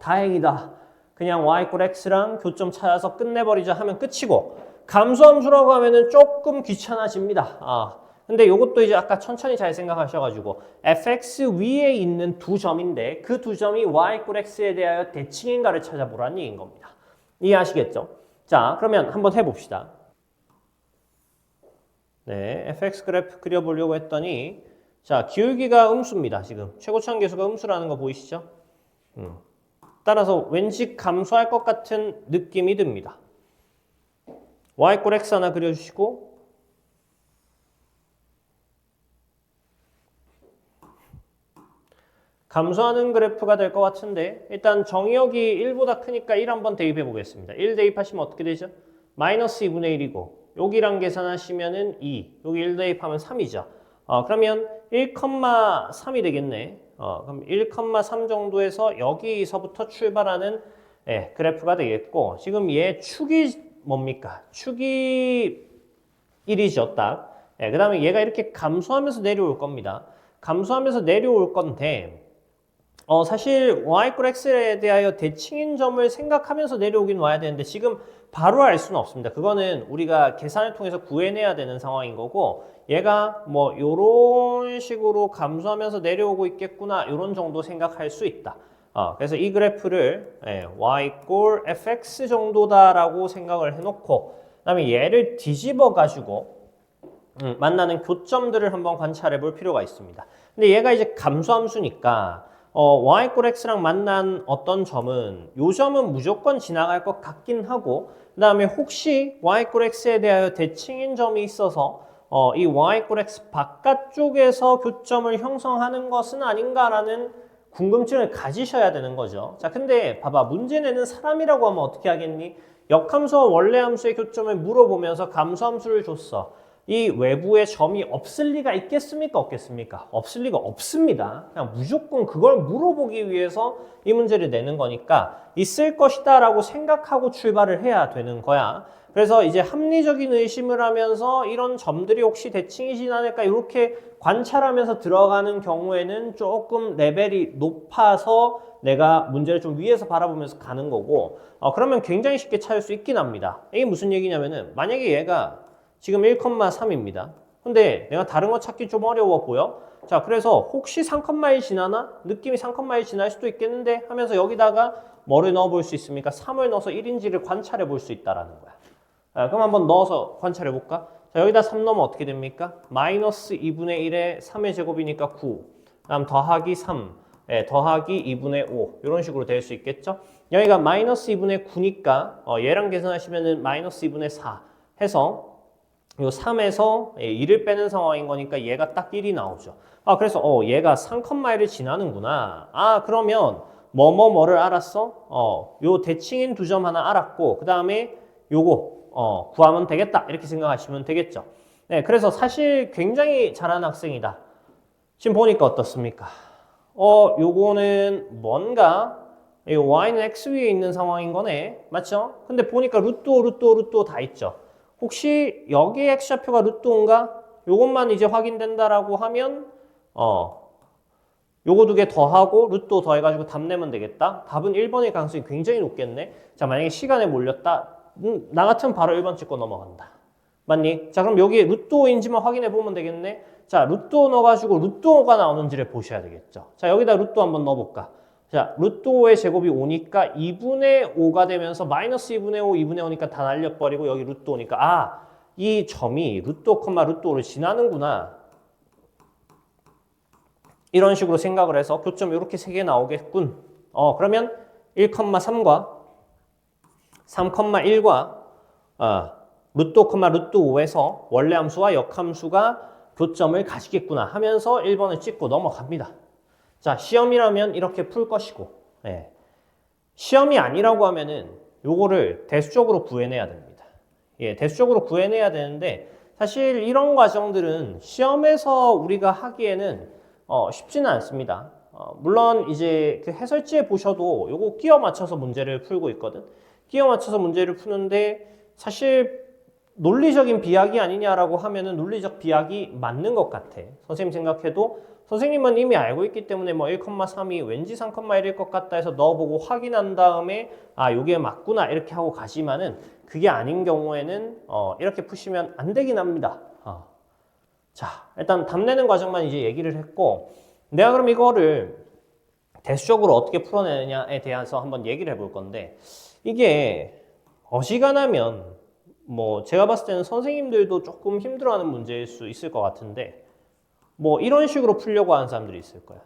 다행이다. 그냥 y = x랑 교점 찾아서 끝내버리자 하면 끝이고, 감소함수라고 하면은 조금 귀찮아집니다. 근데 이것도 이제 아까 천천히 잘 생각하셔가지고 fx 위에 있는 두 점인데 그 두 점이 y = x에 대하여 대칭인가를 찾아보라는 얘기인 겁니다. 이해하시겠죠? 자, 그러면 한번 해봅시다. 네, fx 그래프 그려보려고 했더니 자, 기울기가 음수입니다. 지금 최고차원 계수가 음수라는 거 보이시죠? 따라서 왠지 감소할 것 같은 느낌이 듭니다. y = x 하나 그려주시고 감소하는 그래프가 될 것 같은데 일단 정의역이 1보다 크니까 1 한번 대입해 보겠습니다. 1 대입하시면 어떻게 되죠? 마이너스 2분의 1이고 여기랑 계산하시면은 2, 여기 1 대입하면 3이죠. 그러면 1,3이 되겠네. 그럼 1,3 정도에서 여기서부터 출발하는 그래프가 되겠고 지금 얘 축이 뭡니까? 축이 1이죠, 딱. 그 다음에 얘가 이렇게 감소하면서 내려올 겁니다. 감소하면서 내려올 건데 사실 y = x에 대하여 대칭인 점을 생각하면서 내려오긴 와야 되는데 지금 바로 알 수는 없습니다. 그거는 우리가 계산을 통해서 구해내야 되는 상황인 거고 얘가 뭐 요런 식으로 감소하면서 내려오고 있겠구나 요런 정도 생각할 수 있다. 그래서 이 그래프를 y = fx 정도다라고 생각을 해놓고 그다음에 얘를 뒤집어 가지고 만나는 교점들을 한번 관찰해 볼 필요가 있습니다. 근데 얘가 이제 감소함수니까 y = x랑 만난 어떤 점은 요 점은 무조건 지나갈 것 같긴 하고 그 다음에 혹시 y = x에 대하여 대칭인 점이 있어서 이 y = x 바깥쪽에서 교점을 형성하는 것은 아닌가라는 궁금증을 가지셔야 되는 거죠. 자, 근데 봐봐. 문제 내는 사람이라고 하면 어떻게 하겠니? 역함수와 원래함수의 교점을 물어보면서 감소함수를 줬어. 이 외부에 점이 없을 리가 있겠습니까? 없겠습니까? 없을 리가 없습니다. 그냥 무조건 그걸 물어보기 위해서 이 문제를 내는 거니까 있을 것이다 라고 생각하고 출발을 해야 되는 거야. 그래서 이제 합리적인 의심을 하면서 이런 점들이 혹시 대칭이진 않을까 이렇게 관찰하면서 들어가는 경우에는 조금 레벨이 높아서 내가 문제를 좀 위에서 바라보면서 가는 거고 그러면 굉장히 쉽게 찾을 수 있긴 합니다. 이게 무슨 얘기냐면은 만약에 얘가 지금 1,3입니다. 근데 내가 다른 거 찾기 좀 어려워 보여? 자, 그래서 혹시 3,1 지나나? 느낌이 3,1 지날 수도 있겠는데? 하면서 여기다가 뭐를 넣어 볼 수 있습니까? 3을 넣어서 1인지를 관찰해 볼 수 있다라는 거야. 그럼 한번 넣어서 관찰해 볼까? 자, 여기다 3 넣으면 어떻게 됩니까? 마이너스 2분의 1에 3의 제곱이니까 9. 다음 더하기 3. 더하기 2분의 5. 이런 식으로 될 수 있겠죠? 여기가 마이너스 2분의 9니까 얘랑 계산하시면은 마이너스 2분의 4 해서 요 3에서 1을 빼는 상황인 거니까 얘가 딱 1이 나오죠. 그래서 얘가 3,1을 지나는구나. 그러면 뭐를 알았어? 요 대칭인 두 점 하나 알았고 그 다음에 요거 구하면 되겠다. 이렇게 생각하시면 되겠죠. 네, 그래서 사실 굉장히 잘하는 학생이다. 지금 보니까 어떻습니까? 요거는 뭔가 y는 x 위에 있는 상황인 거네. 맞죠? 근데 보니까 루트 5 다 있죠. 혹시 여기에 x좌표가 루트 5인가? 요것만 이제 확인된다라고 하면 요거 두 개 더하고 루트 5 더해가지고 답 내면 되겠다. 답은 1번일 가능성이 굉장히 높겠네. 자, 만약에 시간에 몰렸다. 나 같으면 바로 1번 찍고 넘어간다. 맞니? 자, 그럼 여기 루트 5인지만 확인해 보면 되겠네. 자, 루트 5 넣어가지고 루트 5가 나오는지를 보셔야 되겠죠. 자, 여기다 루트 5 한번 넣어볼까? 자, 루트 5의 제곱이 5니까 2분의 5가 되면서 마이너스 2분의 5, 2분의 5니까 다 날려버리고 여기 루트 5니까 이 점이 루트 5, 루트 5를 지나는구나. 이런 식으로 생각을 해서 교점 이렇게 3개 나오겠군. 그러면 1,3과 3,1과 루트 5, 루트 5에서 원래 함수와 역함수가 교점을 가지겠구나 하면서 1번을 찍고 넘어갑니다. 자, 시험이라면 이렇게 풀 것이고 시험이 아니라고 하면은 요거를 대수적으로 구해내야 됩니다. 대수적으로 구해내야 되는데 사실 이런 과정들은 시험에서 우리가 하기에는 쉽지는 않습니다. 물론 이제 그 해설지에 보셔도 요거 끼워 맞춰서 문제를 풀고 있거든. 끼워 맞춰서 문제를 푸는데 사실 논리적인 비약이 아니냐라고 하면은 논리적 비약이 맞는 것 같아. 선생님 생각해도 선생님은 이미 알고 있기 때문에 뭐 1,3이 왠지 3,1일 것 같다 해서 넣어보고 확인한 다음에 요게 맞구나 이렇게 하고 가지만은 그게 아닌 경우에는 이렇게 푸시면 안 되긴 합니다. 자, 일단 답 내는 과정만 이제 얘기를 했고 내가 그럼 이거를 대수적으로 어떻게 풀어내느냐에 대해서 한번 얘기를 해볼 건데 이게 어지간하면 뭐 제가 봤을 때는 선생님들도 조금 힘들어하는 문제일 수 있을 것 같은데 뭐 이런 식으로 풀려고 하는 사람들이 있을 거야.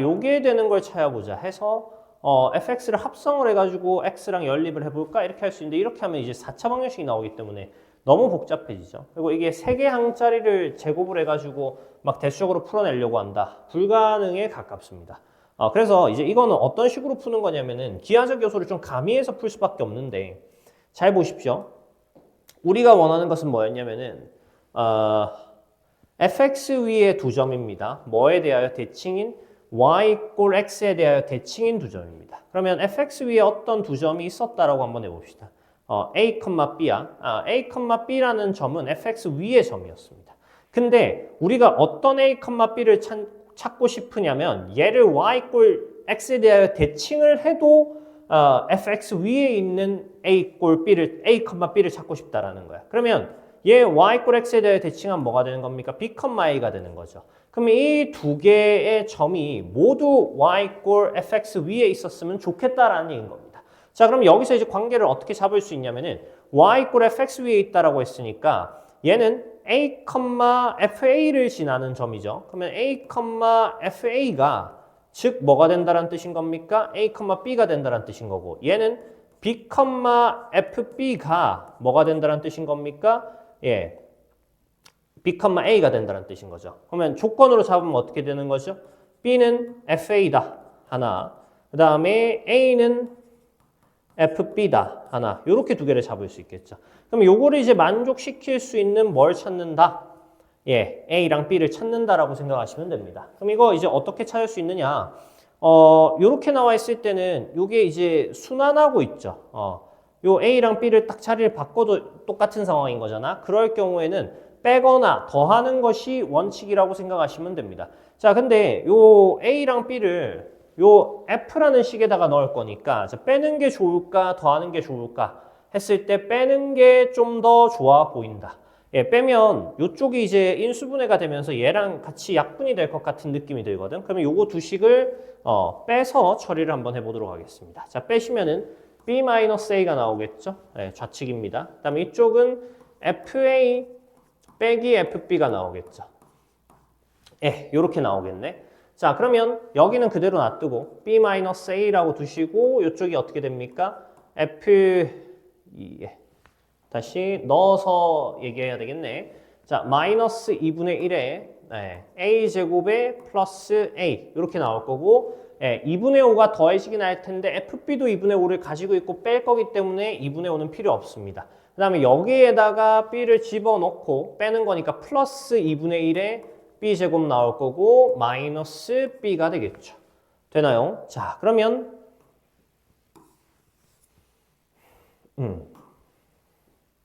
요게 되는 걸 찾아보자 해서 fx를 합성을 해가지고 x랑 연립을 해볼까 이렇게 할 수 있는데 이렇게 하면 이제 4차 방정식이 나오기 때문에 너무 복잡해지죠. 그리고 이게 3개 항짜리를 제곱을 해가지고 막 대수적으로 풀어내려고 한다. 불가능에 가깝습니다. 그래서 이제 이거는 어떤 식으로 푸는 거냐면은 기하적 요소를 좀 가미해서 풀 수밖에 없는데 잘 보십시오. 우리가 원하는 것은 뭐였냐면은 fx 위에 두 점입니다. 뭐에 대하여 대칭인? y = x에 대하여 대칭인 두 점입니다. 그러면 fx 위에 어떤 두 점이 있었다라고 한번 해봅시다. a, b야. a, b라는 점은 fx 위의 점이었습니다. 근데 우리가 어떤 a, b를 찾고 싶으냐면 얘를 y = x에 대하여 대칭을 해도 fx 위에 있는 a, b를 찾고 싶다라는 거야. 그러면 얘 y = x에 대해 대칭하면 뭐가 되는 겁니까? b, a가 되는 거죠. 그러면 이 두 개의 점이 모두 y = fx 위에 있었으면 좋겠다라는 얘기인 겁니다. 자, 그럼 여기서 이제 관계를 어떻게 잡을 수 있냐면은 y = fx 위에 있다라고 했으니까 얘는 a, fa를 지나는 점이죠. 그러면 a, fa가 즉 뭐가 된다는 뜻인 겁니까? a, b가 된다는 뜻인 거고 얘는 b, fb가 뭐가 된다는 뜻인 겁니까? 예, b, a가 된다는 뜻인 거죠. 그러면 조건으로 잡으면 어떻게 되는 거죠? b는 fa다 하나, 그 다음에 a는 fb다 하나, 이렇게 두 개를 잡을 수 있겠죠. 그럼 요거를 이제 만족시킬 수 있는 뭘 찾는다? 예, a랑 b를 찾는다라고 생각하시면 됩니다. 그럼 이거 이제 어떻게 찾을 수 있느냐? 요렇게 나와 있을 때는 요게 이제 순환하고 있죠. 요 a랑 b를 딱 자리를 바꿔도 똑같은 상황인 거잖아. 그럴 경우에는 빼거나 더하는 것이 원칙이라고 생각하시면 됩니다. 자, 근데 요 a랑 b를 요 f라는 식에다가 넣을 거니까 자, 빼는 게 좋을까 더하는 게 좋을까 했을 때 빼는 게 좀 더 좋아 보인다. 예, 빼면 요쪽이 이제 인수분해가 되면서 얘랑 같이 약분이 될 것 같은 느낌이 들거든. 그러면 요거 두 식을 빼서 처리를 한번 해보도록 하겠습니다. 자, 빼시면은 b-a가 나오겠죠. 예, 좌측입니다. 그 다음에 이쪽은 fa 빼기 fb가 나오겠죠. 예, 요렇게 나오겠네. 자, 그러면 여기는 그대로 놔두고 b-a라고 두시고 이쪽이 어떻게 됩니까? 예. 다시 넣어서 얘기해야 되겠네. 자, 마이너스 2분의 1에 a제곱에 플러스 a 이렇게 나올 거고 2분의 5가 더해지긴 할 텐데 fb도 2분의 5를 가지고 있고 뺄 거기 때문에 2분의 5는 필요 없습니다. 그 다음에 여기에다가 b를 집어넣고 빼는 거니까 플러스 2분의 1에 b제곱 나올 거고 마이너스 b가 되겠죠. 되나요? 자, 그러면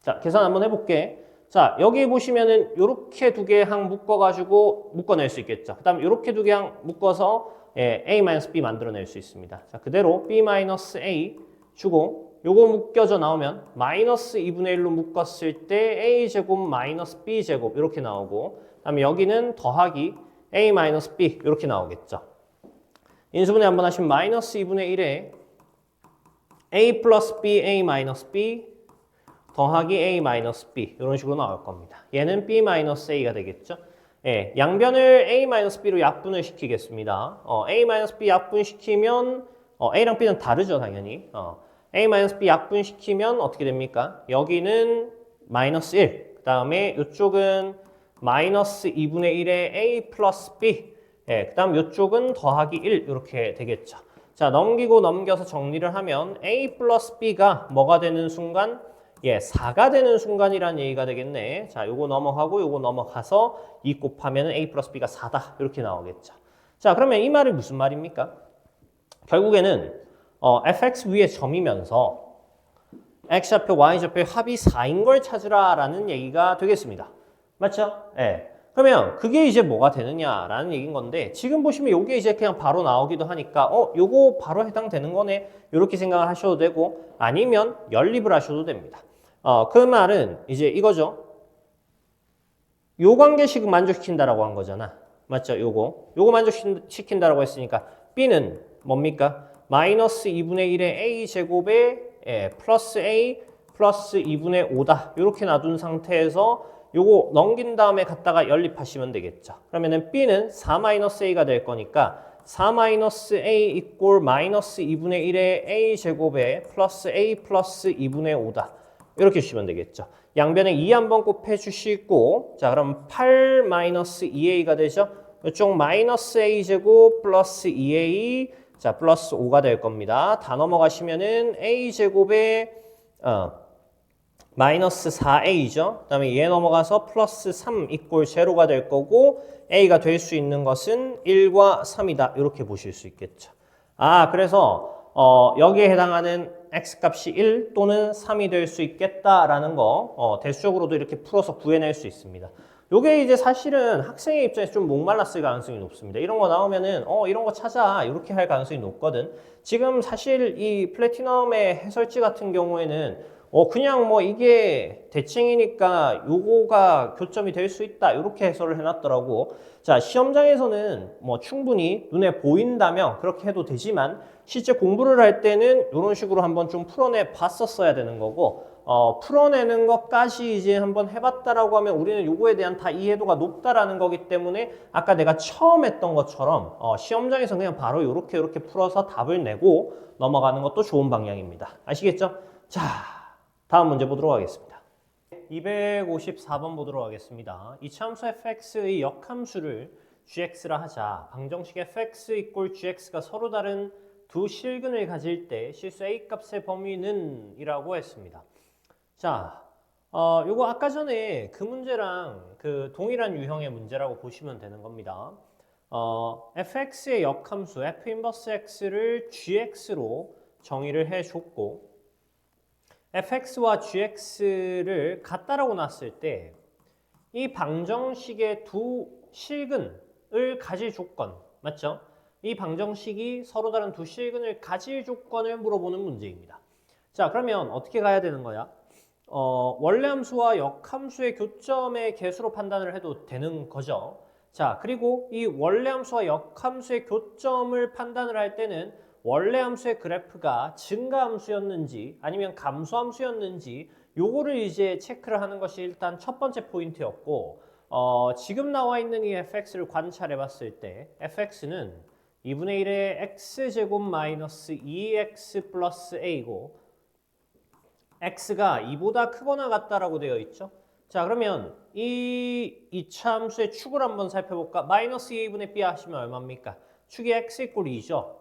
자, 계산 한번 해볼게. 자, 여기 보시면은 요렇게 두 개 항 묶어가지고 묶어낼 수 있겠죠. 그 다음에 요렇게 두 개 항 묶어서 a-b 만들어낼 수 있습니다. 자, 그대로 b-a 주고 요거 묶여져 나오면 마이너스 2분의 1로 묶었을 때 a제곱 마이너스 b제곱 이렇게 나오고 그 다음에 여기는 더하기 a-b 이렇게 나오겠죠. 인수분해 한번 하시면 마이너스 2분의 1에 a 플러스 b, a 마이너스 b 더하기 a-b 이런 식으로 나올 겁니다. 얘는 b-a가 되겠죠. 예, 양변을 a-b로 약분을 시키겠습니다. a-b 약분시키면 a랑 b는 다르죠, 당연히. a-b 약분시키면 어떻게 됩니까? 여기는 마이너스 1, 그 다음에 이쪽은 마이너스 2분의 1에 a 플러스 b, 예, 그 다음 이쪽은 더하기 1 이렇게 되겠죠. 자, 넘기고 넘겨서 정리를 하면 a 플러스 b가 뭐가 되는 순간? 예, 4가 되는 순간이라는 얘기가 되겠네. 자, 요거 넘어가고 요거 넘어가서 2 곱하면 a 플러스 b가 4다. 이렇게 나오겠죠. 자, 그러면 이 말이 무슨 말입니까? 결국에는 fx 위에 점이면서 x좌표, y좌표의 합이 4인 걸 찾으라라는 얘기가 되겠습니다. 맞죠? 예. 그러면 그게 이제 뭐가 되느냐라는 얘기인 건데 지금 보시면 요게 이제 그냥 바로 나오기도 하니까 요거 바로 해당되는 거네. 이렇게 생각을 하셔도 되고 아니면 연립을 하셔도 됩니다. 그 말은 이제 이거죠. 요 관계식을 만족시킨다라고 한 거잖아. 맞죠? 요거 만족시킨다라고 했으니까 b는 뭡니까? 마이너스 2분의 1의 a제곱에 플러스 a 플러스 2분의 5다. 이렇게 놔둔 상태에서 요거 넘긴 다음에 갖다가 연립하시면 되겠죠. 그러면은 b는 4-a가 될 거니까 4-a 이꼴 마이너스 2분의 1의 a제곱에 플러스 a 플러스 2분의 5다. 이렇게 주시면 되겠죠. 양변에 2 한번 곱해주시고 자 그럼 8-2a가 되죠. 이쪽 마이너스 a제곱 플러스 2a 자 플러스 5가 될 겁니다. 다 넘어가시면은 a제곱에 마이너스 4a죠. 그 다음에 얘 넘어가서 플러스 3 이꼴 제로가 될 거고 a가 될 수 있는 것은 1과 3이다. 이렇게 보실 수 있겠죠. 그래서 여기에 해당하는 x값이 1 또는 3이 될 수 있겠다라는 거 대수적으로도 이렇게 풀어서 구해낼 수 있습니다. 요게 이제 사실은 학생의 입장에서 좀 목말랐을 가능성이 높습니다. 이런 거 나오면은 이런 거 찾아 이렇게 할 가능성이 높거든. 지금 사실 이 플래티넘의 해설지 같은 경우에는 그냥 뭐 이게 대칭이니까 요거가 교점이 될 수 있다 이렇게 해설을 해놨더라고. 자, 시험장에서는 뭐 충분히 눈에 보인다면 그렇게 해도 되지만 실제 공부를 할 때는 이런 식으로 한번 좀 풀어내 봤었어야 되는 거고 풀어내는 것까지 이제 한번 해봤다라고 하면 우리는 요거에 대한 다 이해도가 높다라는 거기 때문에 아까 내가 처음 했던 것처럼 시험장에서 그냥 바로 요렇게 풀어서 답을 내고 넘어가는 것도 좋은 방향입니다. 아시겠죠? 자, 다음 문제 보도록 하겠습니다. 254번 보도록 하겠습니다. 이차함수 fx의 역함수를 gx라 하자. 방정식 fx 이꼴 gx가 서로 다른 두 실근을 가질 때 실수 a 값의 범위는 이라고 했습니다. 자, 요거 아까 전에 그 문제랑 그 동일한 유형의 문제라고 보시면 되는 겁니다. fx의 역함수 f 인버스 x를 gx로 정의를 해줬고 fx와 gx를 같다라고 놨을 때 이 방정식의 두 실근을 가질 조건 맞죠? 이 방정식이 서로 다른 두 실근을 가질 조건을 물어보는 문제입니다. 자, 그러면 어떻게 가야 되는 거야? 원래 함수와 역함수의 교점의 개수로 판단을 해도 되는 거죠. 자, 그리고 이 원래 함수와 역함수의 교점을 판단을 할 때는 원래 함수의 그래프가 증가함수였는지 아니면 감소함수였는지 요거를 이제 체크를 하는 것이 일단 첫 번째 포인트였고 지금 나와 있는 이 fx를 관찰해 봤을 때 fx는 2분의 1의 x제곱 마이너스 2x 플러스 a고 x가 2보다 크거나 같다라고 되어 있죠. 자, 그러면 이 이차함수의 축을 한번 살펴볼까? 마이너스 2분의 b 하시면 얼마입니까? 축이 x 이꼴 2죠.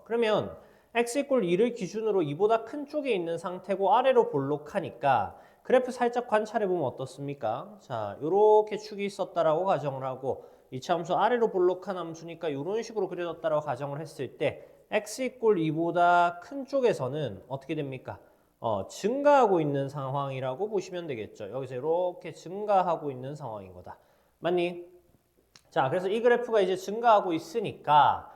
그러면 x 이꼴 2를 기준으로 2보다 큰 쪽에 있는 상태고 아래로 볼록하니까 그래프 살짝 관찰해보면 어떻습니까? 자, 요렇게 축이 있었다라고 가정을 하고 이차함수 아래로 볼록한 함수니까 이런 식으로 그려졌다라고 가정을 했을 때 x 이꼴 2보다 큰 쪽에서는 어떻게 됩니까? 증가하고 있는 상황이라고 보시면 되겠죠. 여기서 이렇게 증가하고 있는 상황인 거다. 맞니? 자, 그래서 이 그래프가 이제 증가하고 있으니까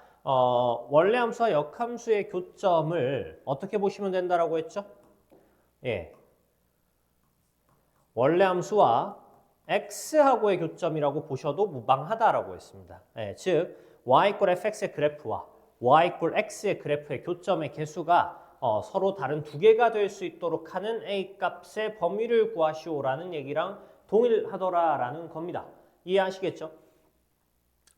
원래 함수와 역함수의 교점을 어떻게 보시면 된다라고 했죠? 예. 원래 함수와 x하고의 교점이라고 보셔도 무방하다라고 했습니다. 예, 즉 y = fx의 그래프와 y = x의 그래프의 교점의 개수가 서로 다른 두 개가 될 수 있도록 하는 a 값의 범위를 구하시오라는 얘기랑 동일하더라라는 겁니다. 이해하시겠죠?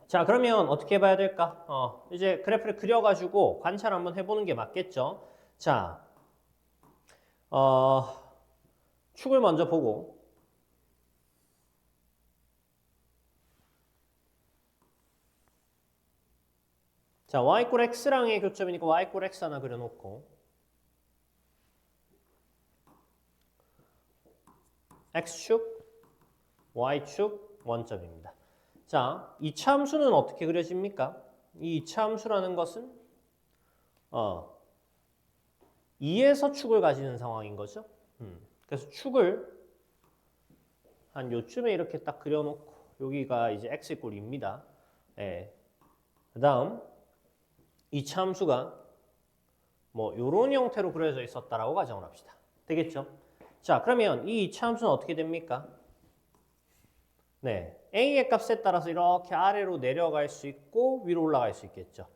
자, 그러면 어떻게 봐야 될까? 이제 그래프를 그려가지고 관찰 한번 해보는 게 맞겠죠? 자, 축을 먼저 보고 자, y = x랑의 교점이니까 y = x 하나 그려놓고 x축, y축, 원점입니다. 자, 이차함수는 어떻게 그려집니까? 이 이차함수라는 것은 2에서 축을 가지는 상황인 거죠. 그래서 축을 한 요쯤에 이렇게 딱 그려놓고 여기가 이제 x 이꼴 2입니다. 예. 그 다음 이차함수가 뭐 요런 형태로 그려져 있었다라고 가정을 합시다. 되겠죠? 자, 그러면 이 이차함수는 어떻게 됩니까? 네, a의 값에 따라서 이렇게 아래로 내려갈 수 있고 위로 올라갈 수 있겠죠.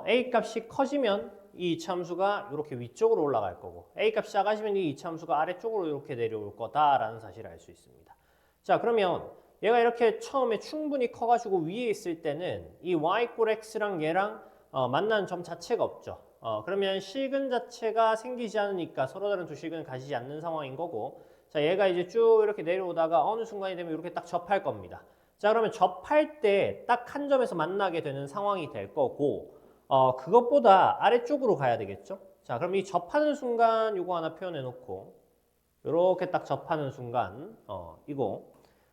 a 값이 커지면 이 이차함수가 이렇게 위쪽으로 올라갈 거고 a 값이 작아지면 이 이차함수가 아래쪽으로 이렇게 내려올 거다라는 사실을 알 수 있습니다. 자, 그러면 얘가 이렇게 처음에 충분히 커가지고 위에 있을 때는 이 y = x랑 얘랑 만나는 점 자체가 없죠. 그러면 실근 자체가 생기지 않으니까 서로 다른 두 실근을 가지지 않는 상황인 거고 자, 얘가 이제 쭉 이렇게 내려오다가 어느 순간이 되면 이렇게 딱 접할 겁니다. 자, 그러면 접할 때 딱 한 점에서 만나게 되는 상황이 될 거고 그것보다 아래쪽으로 가야 되겠죠. 자, 그럼 이 접하는 순간 요거 하나 표현해 놓고 요렇게 딱 접하는 순간 이거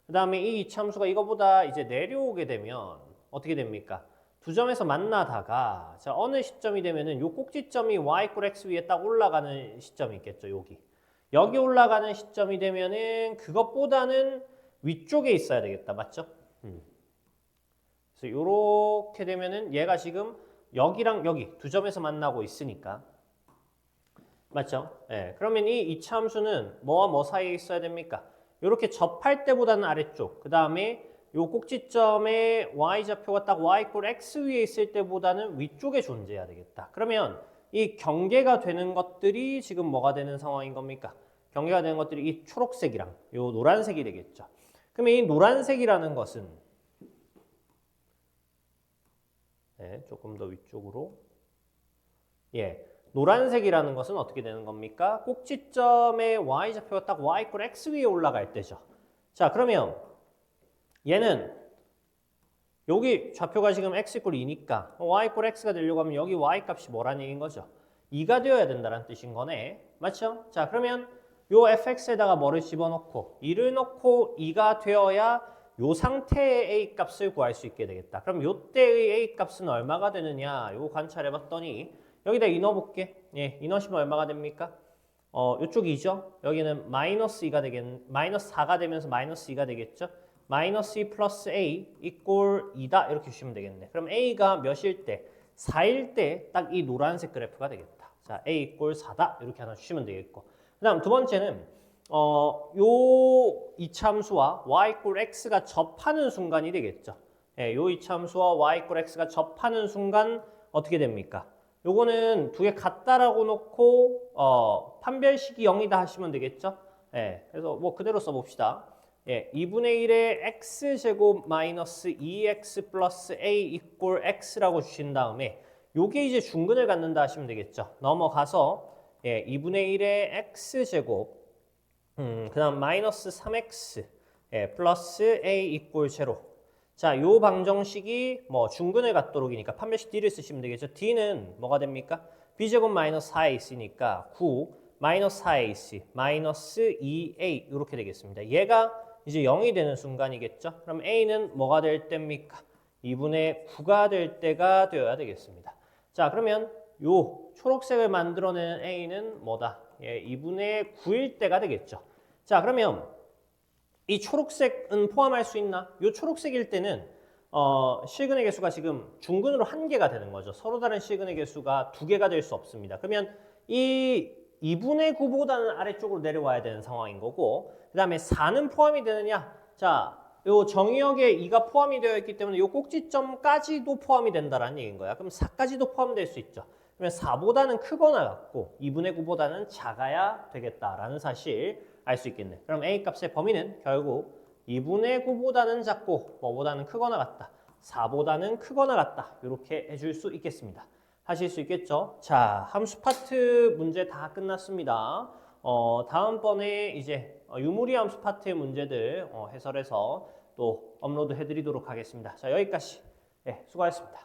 그 다음에 이 이차함수가 이거보다 이제 내려오게 되면 어떻게 됩니까? 두 점에서 만나다가 자 어느 시점이 되면은 요 꼭지점이 y 이퀄 x 위에 딱 올라가는 시점이 있겠죠. 여기 올라가는 시점이 되면은 그것보다는 위쪽에 있어야 되겠다. 맞죠? 그래서 요렇게 되면은 얘가 지금 여기랑 여기 두 점에서 만나고 있으니까 맞죠? 예. 그러면 이 이차함수는 뭐와 뭐 사이에 있어야 됩니까? 이렇게 접할 때보다는 아래쪽. 그 다음에 요 꼭지점에 y좌표가 딱 y 이퀄 x 위에 있을 때보다는 위쪽에 존재해야 되겠다. 그러면 이 경계가 되는 것들이 지금 뭐가 되는 상황인 겁니까? 경계가 되는 것들이 이 초록색이랑 요 노란색이 되겠죠. 그러면 이 노란색이라는 것은 네, 조금 더 위쪽으로 예. 노란색이라는 것은 어떻게 되는 겁니까? 꼭지점의 y좌표가 딱 y 이퀄 x 위에 올라갈 때죠. 자, 그러면 얘는 여기 좌표가 지금 x 이퀄 2니까 y 이퀄 x가 되려고 하면 여기 y 값이 뭐라는 얘기인 거죠? 2가 되어야 된다는 뜻인 거네. 맞죠? 자, 그러면 요 fx에다가 뭐를 집어넣고 2를 넣고 2가 되어야 요 상태의 a 값을 구할 수 있게 되겠다. 그럼 요때의 a 값은 얼마가 되느냐? 요거 관찰해 봤더니 여기다 2 넣어볼게. 예, 2 넣으시면 얼마가 됩니까? 요쪽 2죠? 여기는 마이너스 2가 마이너스 4가 되면서 마이너스 2가 되겠죠? 마이너스 2 플러스 a 이꼴 2다 이렇게 주시면 되겠네. 그럼 a가 몇일 때? 4일 때 딱 이 노란색 그래프가 되겠다. 자, a 이꼴 4다 이렇게 하나 주시면 되겠고 그 다음 두 번째는 요 이차함수와 y 이꼴 x가 접하는 순간이 되겠죠. 예, 요 이차함수와 y 이꼴 x가 접하는 순간 어떻게 됩니까? 요거는 두 개 같다라고 놓고 판별식이 0이다 하시면 되겠죠. 예, 그래서 뭐 그대로 써봅시다. 예, 2분의 1의 x제곱 마이너스 2x 플러스 a 이꼴 x라고 주신 다음에 요게 이제 중근을 갖는다 하시면 되겠죠. 넘어가서 예, 2분의 1의 x제곱 그 다음 마이너스 3x 예, 플러스 a 이꼴 제로 자, 요 방정식이 뭐 중근을 갖도록이니까 판별식 D를 쓰시면 되겠죠. D는 뭐가 됩니까? B제곱 마이너스 4A 있으니까 9 마이너스 4AC 마이너스 2A 이렇게 되겠습니다. 얘가 이제 0이 되는 순간이겠죠. 그럼 A는 뭐가 될 때입니까? 2분의 9가 될 때가 되어야 되겠습니다. 자, 그러면 요 초록색을 만들어내는 A는 뭐다? 예, 2분의 9일 때가 되겠죠. 자, 그러면 이 초록색은 포함할 수 있나? 이 초록색일 때는 실근의 개수가 지금 중근으로 1개가 되는 거죠. 서로 다른 실근의 개수가 2개가 될 수 없습니다. 그러면 이 2분의 9보다는 아래쪽으로 내려와야 되는 상황인 거고 그 다음에 4는 포함이 되느냐? 자, 요 정의역에 2가 포함이 되어 있기 때문에 요 꼭지점까지도 포함이 된다는 얘기인 거야. 그럼 4까지도 포함될 수 있죠. 그러면 4보다는 크거나 같고 2분의 9보다는 작아야 되겠다라는 사실 알 수 있겠네. 그럼 A 값의 범위는 결국 2분의 9보다는 작고 뭐보다는 크거나 같다. 4보다는 크거나 같다. 이렇게 해줄 수 있겠습니다. 하실 수 있겠죠? 자, 함수 파트 문제 다 끝났습니다. 다음번에 이제 유무리 함수 파트의 문제들 해설해서 또 업로드 해드리도록 하겠습니다. 자, 여기까지. 네, 수고하셨습니다.